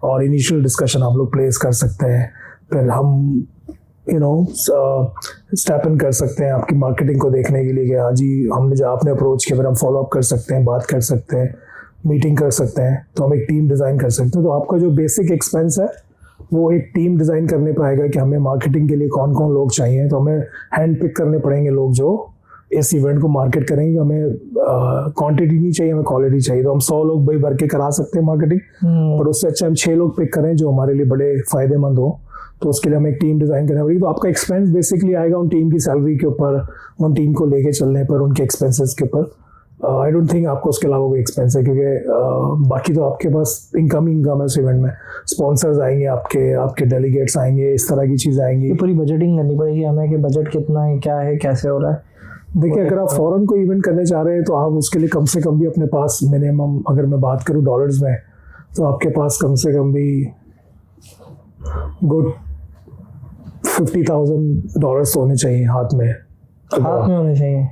और इनिशियल डिस्कशन आप लोग प्लेस कर सकते हैं। फिर हम स्टेप इन कर सकते हैं आपकी मार्केटिंग को देखने के लिए कि हाँ जी हमने जो आपने अप्रोच किया, फिर हम फॉलो अप कर सकते हैं, बात कर सकते हैं। मीटिंग कर सकते हैं, तो हम एक टीम डिज़ाइन कर सकते हैं। तो आपका जो बेसिक एक्सपेंस है वो एक टीम डिज़ाइन करने पर आएगा कि हमें मार्केटिंग के लिए कौन कौन लोग चाहिए। तो हमें हैंड पिक करने पड़ेंगे लोग जो इस इवेंट को मार्केट करेंगे। हमें क्वांटिटी नहीं चाहिए, हमें क्वालिटी चाहिए। तो हम 100 लोग भाई भर के करा सकते हैं मार्केटिंग, पर उससे अच्छा हम 6 लोग पिक करें जो हमारे लिए बड़े फ़ायदेमंद हो। तो उसके लिए हमें एक टीम डिज़ाइन करनी पड़ेगी। तो आपका एक्सपेंस बेसिकली आएगा उन टीम की सैलरी के ऊपर, उन टीम को लेके चलने पर, उनके एक्सपेंसेस के ऊपर। आई डोंट थिंक आपको उसके अलावा कोई एक्सपेंस है, क्योंकि बाकी तो आपके पास इनकम है उस इवेंट में। स्पॉन्सर्स आएंगे, आपके डेलीगेट्स आएंगे, इस तरह की चीज़ आएंगी। पूरी बजटिंग करनी पड़ेगी हमें कि बजट कितना है, क्या है, कैसे हो रहा है। देखिए, अगर आप फॉरेन को इवेंट करने चाह रहे हैं तो आप उसके लिए कम से कम भी अपने पास मिनिमम, अगर मैं बात करूँ डॉलर्स में, तो आपके पास कम से कम भी गुड $50,000 होने चाहिए हाथ में होने चाहिए।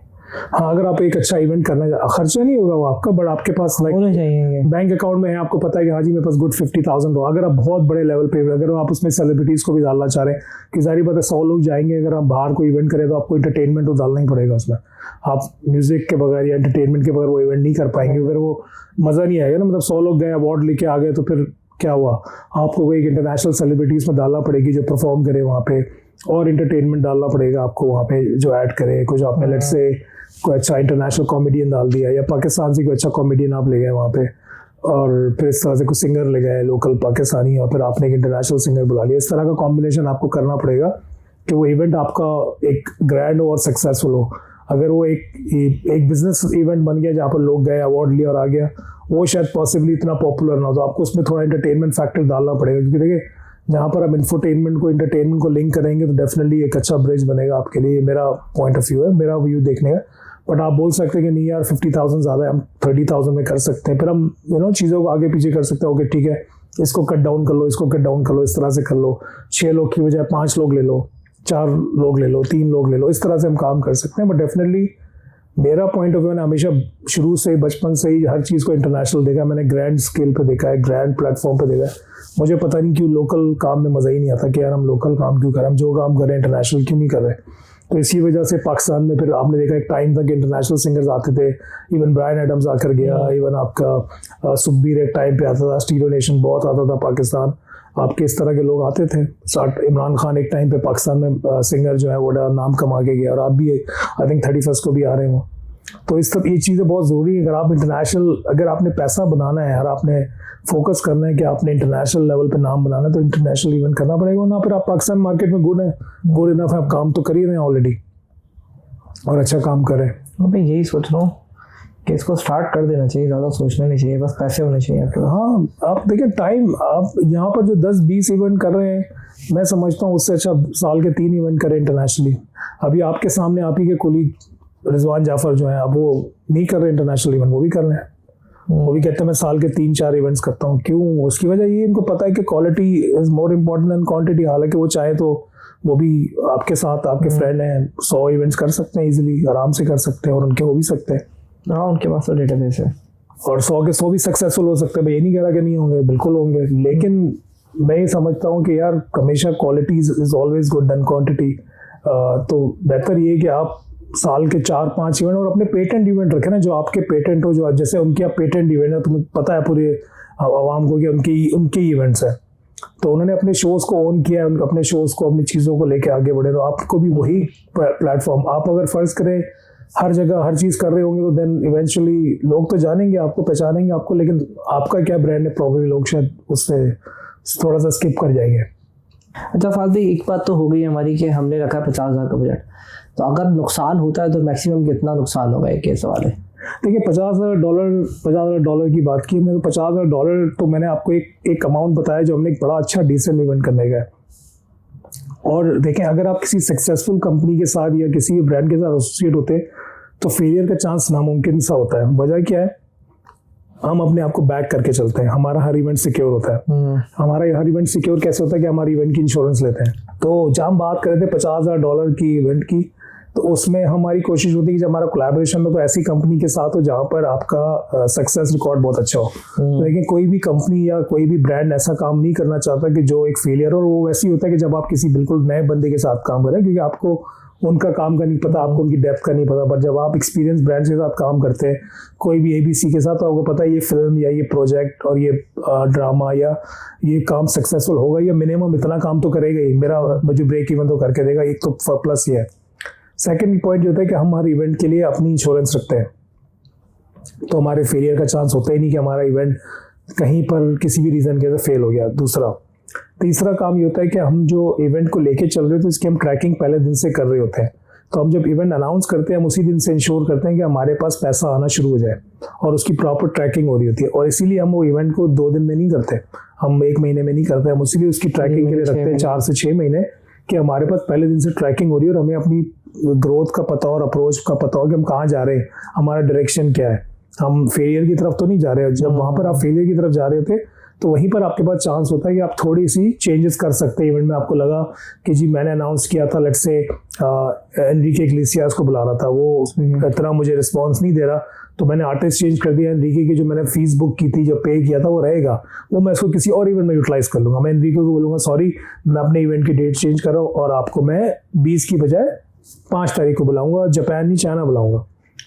हाँ, अगर आप एक अच्छा इवेंट करना, खर्चा नहीं होगा वो आपका, बट आपके पास होने चाहिए बैंक अकाउंट में है, आपको पता है कि हाँ जी मेरे पास गुड 50,000 हो। अगर आप बहुत बड़े लेवल पे, अगर आप उसमें सेलिब्रिटीज़ को भी डालना चाह रहे हैं, कि जाहिर बात है 100 लोग जाएंगे, अगर आप बाहर कोई इवेंट करें तो आपको इंटरटेनमेंट तो डालना ही पड़ेगा उसमें। आप म्यूजिक के बगैर या एंटरटेनमेंट के बगैर वो इवेंट नहीं कर पाएंगे, अगर वो मज़ा नहीं आएगा ना। मतलब 100 लोग गए, अवार्ड लेके आ गए, तो फिर क्या हुआ? आपको कोई इंटरनेशनल सेलिब्रिटीज़ में डालना पड़ेगी जो परफॉर्म करे वहाँ पे, और इंटरटेनमेंट डालना पड़ेगा आपको वहाँ पे जो ऐड करे। कुछ आपने लेट्स से कोई अच्छा इंटरनेशनल कॉमेडियन डाल दिया, या पाकिस्तान से कोई अच्छा कॉमेडियन आप ले गए वहाँ पे, और फिर इस तरह से कुछ सिंगर ले गए लोकल पाकिस्तानी, और फिर आपने एक इंटरनेशनल सिंगर बुला लिया। इस तरह का कॉम्बिनेशन आपको करना पड़ेगा कि वो इवेंट आपका एक ग्रैंड और सक्सेसफुल हो। अगर वो एक बिजनेस इवेंट बन गया जहाँ पर लोग गए, अवार्ड लिया और आ गया, वो शायद पॉसिबली इतना पॉपुलर ना हो, तो आपको उसमें थोड़ा एंटरटेनमेंट फैक्टर डालना पड़ेगा। क्योंकि देखिए, जहाँ पर आप इंटरटेनमेंट को लिंक करेंगे तो डेफिनेटली एक अच्छा ब्रिज बनेगा आपके लिए। मेरा पॉइंट ऑफ व्यू है, मेरा व्यू देखने का। बट आप बोल सकते हैं कि नहीं यार 50,000 ज़्यादा है, हम 30,000 में कर सकते हैं। फिर हम चीज़ों को आगे पीछे कर सकते हैं। ओके ठीक है, इसको कट डाउन कर लो, इसको कट डाउन कर लो, इस तरह से कर लो। 6 लोग की बजाय 5 लोग ले लो, 4 लोग ले लो, 3 लोग ले लो। इस तरह से हम काम कर सकते हैं। बट डेफिनेटली मेरा पॉइंट ऑफ व्यू, मैंने हमेशा शुरू से ही, बचपन से ही हर चीज़ को इंटरनेशनल देखा। मैंने ग्रैंड स्केल पे देखा है, ग्रैंड प्लेटफॉर्म पे देखा है। मुझे पता नहीं क्यों लोकल काम में मज़ा ही नहीं आता कि यार हम लोकल काम क्यों करें, हम जो काम कर रहे हैं इंटरनेशनल क्यों नहीं कर रहे। तो इसी वजह से पाकिस्तान में फिर आपने देखा एक टाइम तक इंटरनेशनल सिंगर्स आते थे। इवन ब्रायन एडम्स आकर गया, इवन आपका सुखबीर एक टाइम पे आता था, स्टीरियो नेशन बहुत आता था पाकिस्तान, आपके इस तरह के लोग आते थे। इमरान खान एक टाइम पे पाकिस्तान में सिंगर जो है वो नाम कमा के गया, और आप भी आई थिंक 31 को भी आ रहे हो। तो इस सब ये चीज़ें बहुत ज़रूरी है। अगर आप इंटरनेशनल, अगर आपने पैसा बनाना है और आपने फोकस करना है कि आपने इंटरनेशनल लेवल पे नाम बनाना है, तो इंटरनेशनल इवेंट करना पड़ेगा। ना फिर आप पाकिस्तान मार्केट में गुड इनफ है, आप काम तो कर ही रहे हैं ऑलरेडी और अच्छा काम कर रहे हैं। मैं यही सोच रहा हूँ कि इसको स्टार्ट कर देना चाहिए, ज़्यादा सोचना नहीं चाहिए, बस पैसे होने चाहिए आपके। हाँ, आप देखिए टाइम, आप यहाँ पर जो 10-20 इवेंट कर रहे हैं, मैं समझता हूँ उससे अच्छा साल के 3 इवेंट करें इंटरनेशनली। अभी आपके सामने आप ही के कोलीग रिजवान जाफर जो हैं, अब वो नहीं कर रहे इंटरनेशनल इवेंट, वो भी कर रहे हैं। वो भी कहते हैं मैं साल के 3-4 इवेंट्स करता हूँ। क्यों? उसकी वजह ये, इनको पता है कि quality is more important then quantity. हालांकि वो चाहे तो वो भी आपके साथ, आपके फ्रेंड हैं, 100 इवेंट्स कर सकते हैं, इजीली आराम से कर सकते हैं, और उनके हो भी सकते हैं। हाँ, उनके पास तो डेटाबेस है, और 100 के 100 भी सक्सेसफुल हो सकते हैं। मैं ये नहीं कह रहा कि नहीं होंगे, बिल्कुल होंगे। लेकिन मैं ये समझता हूँ कि यार हमेशा quality is always good than quantity. तो बेहतर ये कि आप साल के 4-5 इवेंट, और अपने पेटेंट इवेंट रखें ना, जो आपके पेटेंट हो, जो जैसे उनके आप पेटेंट इवेंट है, तुम्हें पता है पूरे आवाम को कि उनके इवेंट्स हैं, तो उन्होंने अपने शोज़ को ओन किया है, अपने शोज़ को, अपनी चीज़ों को लेके आगे बढ़े। तो आपको भी वही प्लेटफॉर्म, आप अगर फ़र्ज़ करें हर जगह हर चीज़ कर रहे होंगे, तो देन इवेंचुअली लोग तो जानेंगे आपको, पहचानेंगे आपको, लेकिन आपका क्या ब्रांड है, प्रॉब्लम लोग शायद उससे थोड़ा सा स्किप कर जाएंगे। अच्छा फाद भाई, एक बात तो हो गई हमारी कि हमने रखा 50,000 का बजट, तो अगर नुकसान होता है तो मैक्सिमम कितना नुकसान होगा, एक ये सवाल है। देखिए, $50,000 की बात की मैंने, तो $50,000 तो मैंने आपको एक अमाउंट बताया जो हमने एक बड़ा अच्छा डिसेंट इवेंट करने का है। और देखें, अगर आप किसी सक्सेसफुल कंपनी के साथ या किसी भी ब्रांड के साथ एसोसिएट होते हैं तो फेलियर का चांस नामुमकिन सा होता है। वजह क्या है? हम अपने आप को बैक करके चलते हैं, हमारा हर इवेंट सिक्योर होता है। हमारा हर इवेंट सिक्योर कैसे होता है कि हमारे इवेंट की इंश्योरेंस लेते हैं। तो जब हम बात कर रहे थे $50,000 की इवेंट की, तो उसमें हमारी कोशिश होती है कि जब हमारा कोलैबोरेशन हो तो ऐसी कंपनी के साथ हो जहाँ पर आपका सक्सेस रिकॉर्ड बहुत अच्छा हो। लेकिन कोई भी कंपनी या कोई भी ब्रांड ऐसा काम नहीं करना चाहता कि जो एक फेलियर हो। और वो वैसे ही होता है कि जब आप किसी बिल्कुल नए बंदे के साथ काम करें, क्योंकि आपको उनका काम का नहीं पता, आपको उनकी डेप्थ का नहीं पता। पर जब आप एक्सपीरियंस ब्रांड्स के साथ काम करते हैं, कोई भी ABC के साथ, तो आपको पता है ये फिल्म या ये प्रोजेक्ट और ये ड्रामा या ये काम सक्सेसफुल होगा या मिनिमम इतना काम तो करेगा ही, मेरा जो ब्रेक इवन तो करके देगा। एक तो प्लस ये है। सेकेंड पॉइंट जो होता है कि हम हर इवेंट के लिए अपनी इंश्योरेंस रखते हैं, तो हमारे फेलियर का चांस होता ही नहीं कि हमारा इवेंट कहीं पर किसी भी रीज़न के वजह से फेल हो गया। तीसरा काम ये होता है कि हम जो इवेंट को लेके चल रहे हैं तो इसकी हम ट्रैकिंग पहले दिन से कर रहे होते हैं। तो हम जब इवेंट अनाउंस करते हैं, हम उसी दिन से इंश्योर करते हैं कि हमारे पास पैसा आना शुरू हो जाए और उसकी प्रॉपर ट्रैकिंग हो रही होती है। और इसीलिए हम वो इवेंट को 2 दिन में नहीं करते, हम 1 महीने में नहीं करते, हम इसीलिए उसकी ट्रैकिंग के लिए रखते हैं 4 से 6 महीने, कि हमारे पास पहले दिन से ट्रैकिंग हो रही है और हमें अपनी ग्रोथ का पता और अप्रोच का पता हो कि हम कहाँ जा रहे हैं, हमारा डायरेक्शन क्या है, हम फेलियर की तरफ तो नहीं जा रहे। जब वहाँ पर आप फेलियर की तरफ जा रहे होते तो वहीं पर आपके पास चांस होता है कि आप थोड़ी सी चेंजेस कर सकते हैं इवेंट में। आपको लगा कि जी मैंने अनाउंस किया था, लेट्स से एनरिके इग्लेसियास को बुलाना था, वो इतना मुझे रिस्पांस नहीं दे रहा, तो मैंने आर्टिस्ट चेंज कर दिया। एनरिके की जो मैंने फीस बुक की थी, जो पे किया था, वो रहेगा, वो मैं इसको किसी और इवेंट में यूटिलाइज कर लूँगा। मैं एनरिके को बोलूँगा सॉरी, मैं अपने इवेंट की डेट चेंज कर रहा हूँ और आपको मैं 20 की बजाय 5 तारीख को बुलाऊँगा, जापान नहीं चाइना बुलाऊँगा।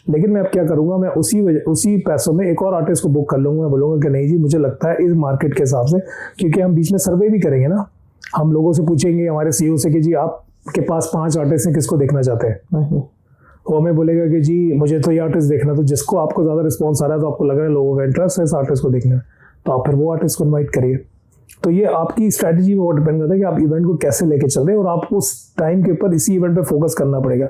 लेकिन मैं अब क्या करूंगा, मैं उसी पैसों में एक और आर्टिस्ट को बुक कर लूंगा। मैं बोलूंगा कि नहीं जी, मुझे लगता है इस मार्केट के हिसाब से, क्योंकि हम बीच में सर्वे भी करेंगे ना, हम लोगों से पूछेंगे हमारे CEO से कि जी आपके पास 5 आर्टिस्ट हैं, किसको देखना चाहते हैं। वो हमें बोलेगा कि जी मुझे तो ये आर्टिस्ट देखना, तो जिसको आपको ज़्यादा रिस्पॉन्स आ रहा है, तो आपको लग रहा है लोगों का इंटरेस्ट है इस आर्टिस्ट को देखने में, तो आप फिर वो आर्टिस्ट को इन्वाइट करिए। तो ये आपकी स्ट्रैटेजी में बहुत डिपेंड करता है कि आप इवेंट को कैसे लेके चल रहे हैं, और आपको उस टाइम के ऊपर इसी इवेंट पे फोकस करना पड़ेगा।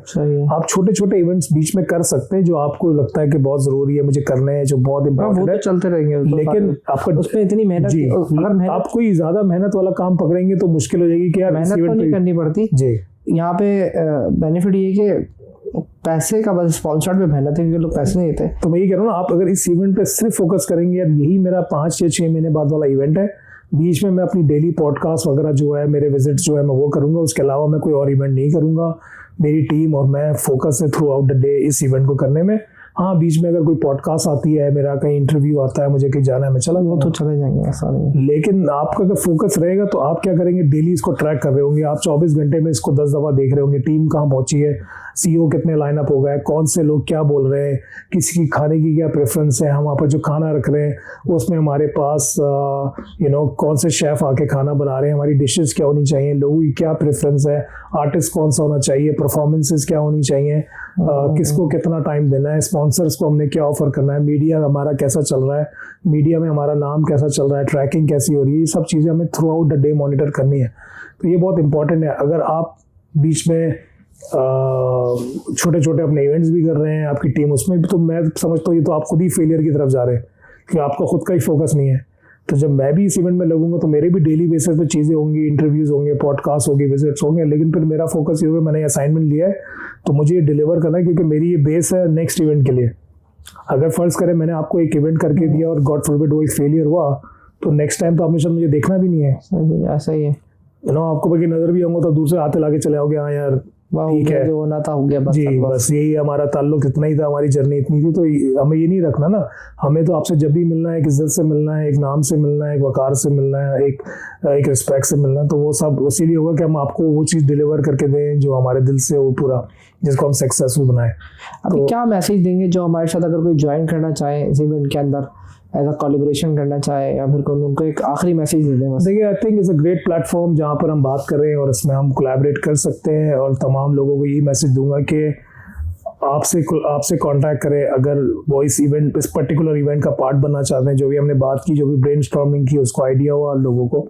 आप छोटे छोटे इवेंट्स बीच में कर सकते हैं जो आपको लगता है कि बहुत जरूरी है, मुझे करने हैं, जो बहुत इंपॉर्टेंट है, तो चलते रहेंगे। लेकिन आपका उसमें इतनी मेहनत, अगर आप कोई ज्यादा मेहनत वाला काम पकड़ेंगे तो मुश्किल हो जाएगी कि यार मेहनत तो नहीं करनी पड़ती जी। यहाँ पे बेनिफिट ये कि पैसे का बस स्पॉन्सर्ड पे मेहनत है, क्योंकि लोग पैसे नहीं देते। तो मैं ये कह रहा हूँ ना, आप अगर इस इवेंट पे सिर्फ फोकस करेंगे, यार यही मेरा 5 या 6 महीने बाद वाला इवेंट है, बीच में मैं अपनी डेली पॉडकास्ट वगैरह जो है, मेरे विजिट्स जो है, मैं वो करूँगा, उसके अलावा मैं कोई और इवेंट नहीं करूँगा। मेरी टीम और मैं फोकस है थ्रू आउट द डे इस इवेंट को करने में। हाँ, बीच में अगर कोई पॉडकास्ट आती है, मेरा कहीं इंटरव्यू आता है, मुझे कहीं जाना है, मैं चला जाऊँ, तो चले जाएंगे, ऐसा नहीं। लेकिन आपका अगर फोकस रहेगा तो आप क्या करेंगे, डेली इसको ट्रैक कर रहे होंगे, आप 24 घंटे में इसको 10 दफ़ा देख रहे होंगे, टीम कहाँ पहुंची है, CEO कितने लाइनअप हो गए, कौन से लोग क्या बोल रहे हैं, किसी की खाने की क्या प्रेफरेंस है, हम वहाँ पर जो खाना रख रहे हैं उसमें हमारे पास कौन से शेफ़ आके खाना बना रहे हैं, हमारी डिशेस क्या होनी चाहिए, लोगों की क्या प्रेफरेंस है, आर्टिस्ट कौन सा होना चाहिए, परफॉर्मेंसेस क्या होनी चाहिए, किसको कितना टाइम देना है, स्पॉन्सर्स को हमने क्या ऑफर करना है, मीडिया हमारा कैसा चल रहा है, मीडिया में हमारा नाम कैसा चल रहा है, ट्रैकिंग कैसी हो रही है, ये सब चीज़ें हमें through out the day monitor करनी है। तो ये बहुत इंपॉर्टेंट है। अगर आप बीच में छोटे छोटे अपने इवेंट्स भी कर रहे हैं, आपकी टीम उसमें भी, तो मैं समझता हूँ ये तो आप खुद ही फेलियर की तरफ जा रहे हैं, कि आपका खुद का ही फोकस नहीं है। तो जब मैं भी इस इवेंट में लगूंगा तो मेरे भी डेली बेसिस पे चीज़ें होंगी, इंटरव्यूज़ होंगे, पॉडकास्ट होगी, विजिट्स होंगे, लेकिन फिर मेरा फोकस ये होगा, मैंने असाइनमेंट लिया है तो मुझे ये डिलीवर करना है, क्योंकि मेरी ये बेस है नेक्स्ट इवेंट के लिए। अगर फर्ज करें मैंने आपको एक इवेंट करके दिया और गॉड फॉरबिड वो एक फेलियर हुआ, तो नेक्स्ट टाइम तो आपने शायद मुझे देखना भी नहीं है। ऐसा ही है, आपको बाकी नज़र भी होंगे तो दूसरे हाथ लाके चले आओगे, हाँ यार ठीक है, जो होना था हो गया, बस जी, बस यही हमारा ताल्लुक इतना ही था, हमारी जर्नी इतनी थी। तो हमें ये नहीं रखना ना, हमें तो आपसे जब भी मिलना है, एक इज्जत से मिलना है, एक नाम से मिलना है, एक वकार से मिलना है, एक रिस्पेक्ट से मिलना है। तो वो सब इसीलिए होगा कि हम आपको वो चीज़ डिलीवर करके दें जो हमारे दिल से हो पूरा, जिसको हम सक्सेसफुल बनाएं। अभी क्या मैसेज देंगे जो हमारे साथ अगर कोई ज्वाइन करना चाहे इस इवेंट के अंदर, ऐसा कोलैबोरेशन करना चाहे, या फिर उनको एक आखिरी मैसेज दे दें? देखिए, I think it's a great platform जहाँ पर हम बात कर रहे हैं और इसमें हम कोलैबोरेट कर सकते हैं। और तमाम लोगों को यही मैसेज दूंगा कि आपसे कांटेक्ट करें अगर वो इस पर्टिकुलर इवेंट का पार्ट बनना चाहते हैं। जो भी हमने बात की, जो भी ब्रेनस्टॉर्मिंग की, उसको आइडिया हुआ लोगों को,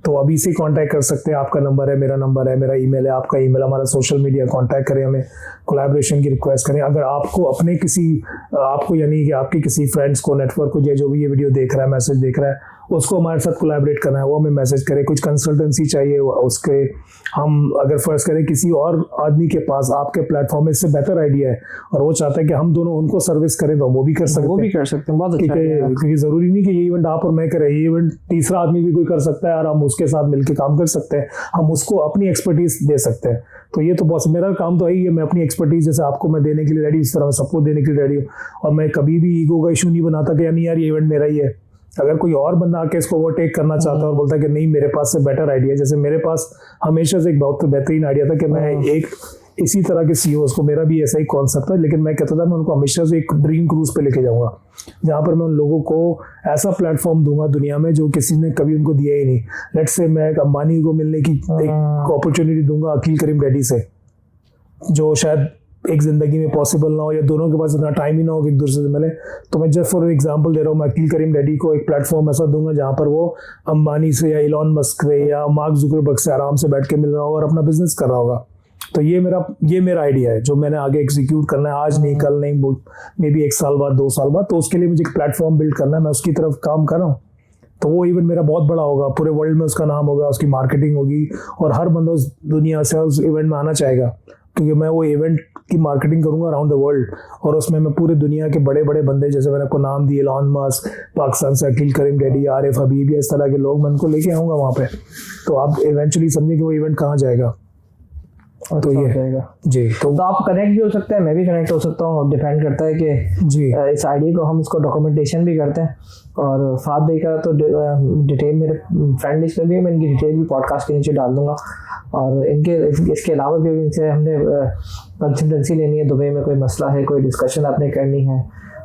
तो अभी से कांटेक्ट कर सकते हैं। आपका नंबर है, मेरा नंबर है, मेरा ईमेल है, आपका ईमेल, हमारा सोशल मीडिया, कांटेक्ट करें, हमें कोलैबोरेशन की रिक्वेस्ट करें। अगर आपको यानी कि आपके किसी फ्रेंड्स को, नेटवर्क को, जो भी ये वीडियो देख रहा है, मैसेज देख रहा है, उसको हमारे साथ कोलैबोरेट करना है, वो हमें मैसेज करें। कुछ कंसल्टेंसी चाहिए उसके, हम अगर फर्ज करें किसी और आदमी के पास आपके प्लेटफॉर्म में इससे बेहतर आइडिया है और वो चाहता है कि हम दोनों उनको सर्विस करें, तो वो भी कर सकते हैं। बहुत अच्छा है, क्योंकि ज़रूरी नहीं कि ये इवेंट आप और मैं करें, ये इवेंट तीसरा आदमी भी कोई कर सकता है और हम उसके साथ मिलकर काम कर सकते हैं, हम उसको अपनी एक्सपर्टीज दे सकते हैं। तो ये तो बॉस, मेरा काम तो यही है, मैं अपनी एक्सपर्टीज जैसे आपको मैं देने के लिए रेडी, इस तरह मैं सबको देने के लिए रेडी हूँ। और मैं कभी भी ईगो का इशू नहीं बनाता कि नहीं यार ये इवेंट मेरा ही है। अगर कोई और बंदा आके इसको ओवरटेक करना चाहता है और बोलता है कि नहीं मेरे पास से बेटर आइडिया, जैसे मेरे पास हमेशा से एक बहुत बेहतरीन आइडिया था कि मैं इसी तरह के सीईओज को, मेरा भी ऐसा ही कॉन्सेप्ट है, लेकिन मैं कहता था मैं उनको हमेशा से एक ड्रीम क्रूज पे लेके जाऊंगा, जहाँ पर मैं उन लोगों को ऐसा प्लेटफॉर्म दूंगा दुनिया में जो किसी ने कभी उनको दिया ही नहीं। लेट्स से मैं एक अंबानी को मिलने की एक अपॉर्चुनिटी दूंगा अकील करीम डैडी से, जो शायद एक ज़िंदगी में पॉसिबल ना हो, या दोनों के पास इतना टाइम ही ना हो कि एक दूसरे से मिले। तो मैं जस्ट फॉर एग्जांपल दे रहा हूँ, मैं अकील करीम डैडी को एक प्लेटफॉर्म ऐसा दूंगा जहाँ पर वो अंबानी से या इलॉन मस्क से या मार्क जुकरबर्ग से आराम से बैठ के मिल रहा होगा और अपना बिजनेस कर रहा होगा। तो ये मेरा आइडिया है जो मैंने आगे एग्जीक्यूट करना है, आज नहीं, कल नहीं, मे बी 1 साल बाद, 2 साल बाद। तो उसके लिए मुझे एक प्लेटफॉर्म बिल्ड करना है, मैं उसकी तरफ काम कर रहा हूँ। तो वो इवेंट मेरा बहुत बड़ा होगा, पूरे वर्ल्ड में उसका नाम होगा, उसकी मार्केटिंग होगी और हर बंदा उस दुनिया से उस इवेंट में आना चाहेगा, क्योंकि मैं वो इवेंट की मार्केटिंग करूंगा अराउंड द वर्ल्ड। और उसमें मैं पूरे दुनिया के बड़े बड़े बंदे, जैसे मैंने आपको नाम दिए, इलॉन मस्क, पाकिस्तान से अकील करीम डैडी, आरिफ हबीब, इस तरह के लोग, मैं उनको लेके आऊँगा वहाँ पे। तो आप इवेंचुअली समझिए कि वो इवेंट कहाँ जाएगा। तो ये जाएगा जी। तो आप कनेक्ट भी हो सकते हैं, मैं भी कनेक्ट हो सकता हूँ, डिपेंड करता है कि जी इस आइडिया को हम इसको डॉक्यूमेंटेशन भी करते हैं। और फाद भाई का तो डिटेल मेरे फ्रेंड लिस्ट में भी है, मैं इनकी डिटेल भी पॉडकास्ट के नीचे डाल दूंगा। और इसके अलावा भी इनसे हमने कंसल्टेंसी लेनी है, दुबई में कोई मसला है, कोई डिस्कशन आपने करनी है,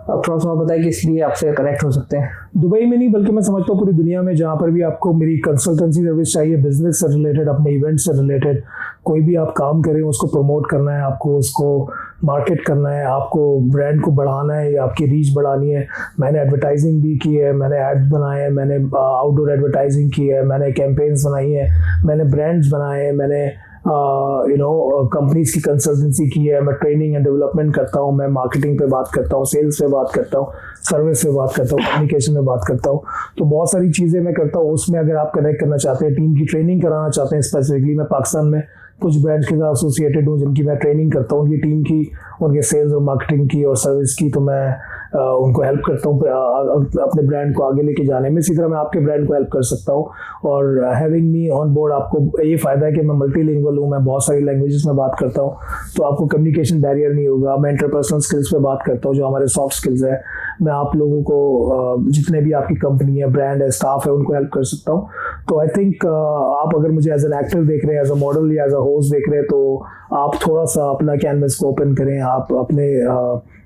अब थोड़ा सा बताइए कि इसलिए आपसे कनेक्ट हो सकते हैं। दुबई में नहीं, बल्कि मैं समझता हूँ पूरी दुनिया में, जहाँ पर भी आपको मेरी कंसल्टेंसी सर्विस चाहिए, बिजनेस से रिलेटेड, अपने इवेंट से रिलेटेड, कोई भी आप काम करें, उसको प्रमोट करना है, आपको उसको मार्केट करना है, आपको ब्रांड को बढ़ाना है या आपकी रीच बढ़ानी है। मैंने एडवर्टाइजिंग भी की है, मैंने एड्स बनाए हैं, मैंने आउटडोर एडवर्टाइजिंग की है, मैंने कैंपेन्स बनाई है, मैंने ब्रांड्स बनाए हैं, मैंने कंपनीज की कंसल्टेंसी की है, मैं ट्रेनिंग एंड डेवलपमेंट करता हूँ, मैं मार्केटिंग पे बात करता हूँ, सेल्स पे बात करता हूँ, सर्विस पे बात करता हूँ, कम्युनिकेशन में बात करता हूँ। तो बहुत सारी चीज़ें मैं करता हूँ। उसमें अगर आप कनेक्ट करना चाहते हैं, टीम की ट्रेनिंग कराना चाहते हैं, स्पेसिफिकली मैं पाकिस्तान में कुछ ब्रांड्स के साथ एसोसिएटेड हूँ जिनकी मैं ट्रेनिंग करता हूँ, उनकी टीम की, उनके सेल्स और मार्केटिंग की और सर्विस की। तो मैं उनको हेल्प करता हूँ अपने ब्रांड को आगे लेके जाने में। इसी तरह मैं आपके ब्रांड को हेल्प कर सकता हूँ। और हैविंग मी ऑन बोर्ड, आपको ये फ़ायदा है कि मैं मल्टीलिंगुअल हूँ, मैं बहुत सारी लैंग्वेजेस में बात करता हूँ, तो आपको कम्युनिकेशन बैरियर नहीं होगा। मैं इंटरपर्सनल स्किल्स पे बात करता हूँ, जो हमारे सॉफ्ट स्किल्स है। मैं आप लोगों को, जितने भी आपकी कंपनी है, ब्रांड है, स्टाफ है, उनको हेल्प कर सकता हूँ। तो आई थिंक आप अगर मुझे एज एन एक्टर देख रहे हैं, एज अ मॉडल या एज अ होस्ट देख रहे हैं, तो आप थोड़ा सा अपना कैनवस को ओपन करें, आप अपने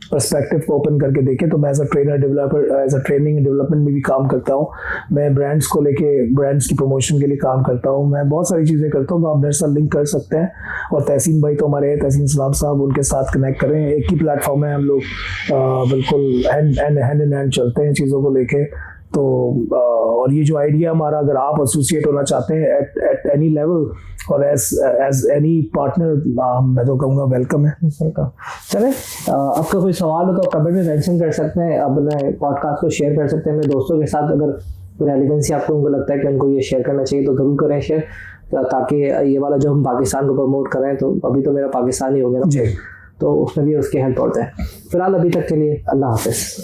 पर्सपेक्टिव को ओपन करके देखें। तो मैं as a trainer developer, as a training development में भी काम करता हूँ, मैं ब्रांड्स को लेके, ब्रांड्स की प्रमोशन के लिए काम करता हूँ, मैं बहुत सारी चीज़ें करता हूँ। तो आप मेरे साथ लिंक कर सकते हैं। और तहसीन भाई तो हमारे, तहसीन सलाम साहब, उनके साथ कनेक्ट करें। एक ही प्लेटफॉर्म है, हम लोग बिल्कुल हैंड इन हैंड चलते हैं चीज़ों को लेके। तो और ये जो आइडिया हमारा, अगर आप एसोसिएट होना चाहते हैं एट एनी लेवल और एज एनी पार्टनर, मैं तो कहूँगा वेलकम है। चले, आपका कोई सवाल हो तो कमेंट में मेंशन कर सकते हैं, अपने पॉडकास्ट को शेयर कर सकते हैं अपने दोस्तों के साथ। अगर कोई रेलिवेंसी आपको उनको लगता है कि उनको ये शेयर करना चाहिए तो ज़रूर करें शेयर, ताकि ये वाला जो हम पाकिस्तान को प्रमोट कर रहे हैं, तो अभी तो मेरा पाकिस्तान ही हो गया ना, जी, तो उसमें भी उसकी हेल्प होता है। फिलहाल अभी तक के लिए अल्लाह हाफिज़।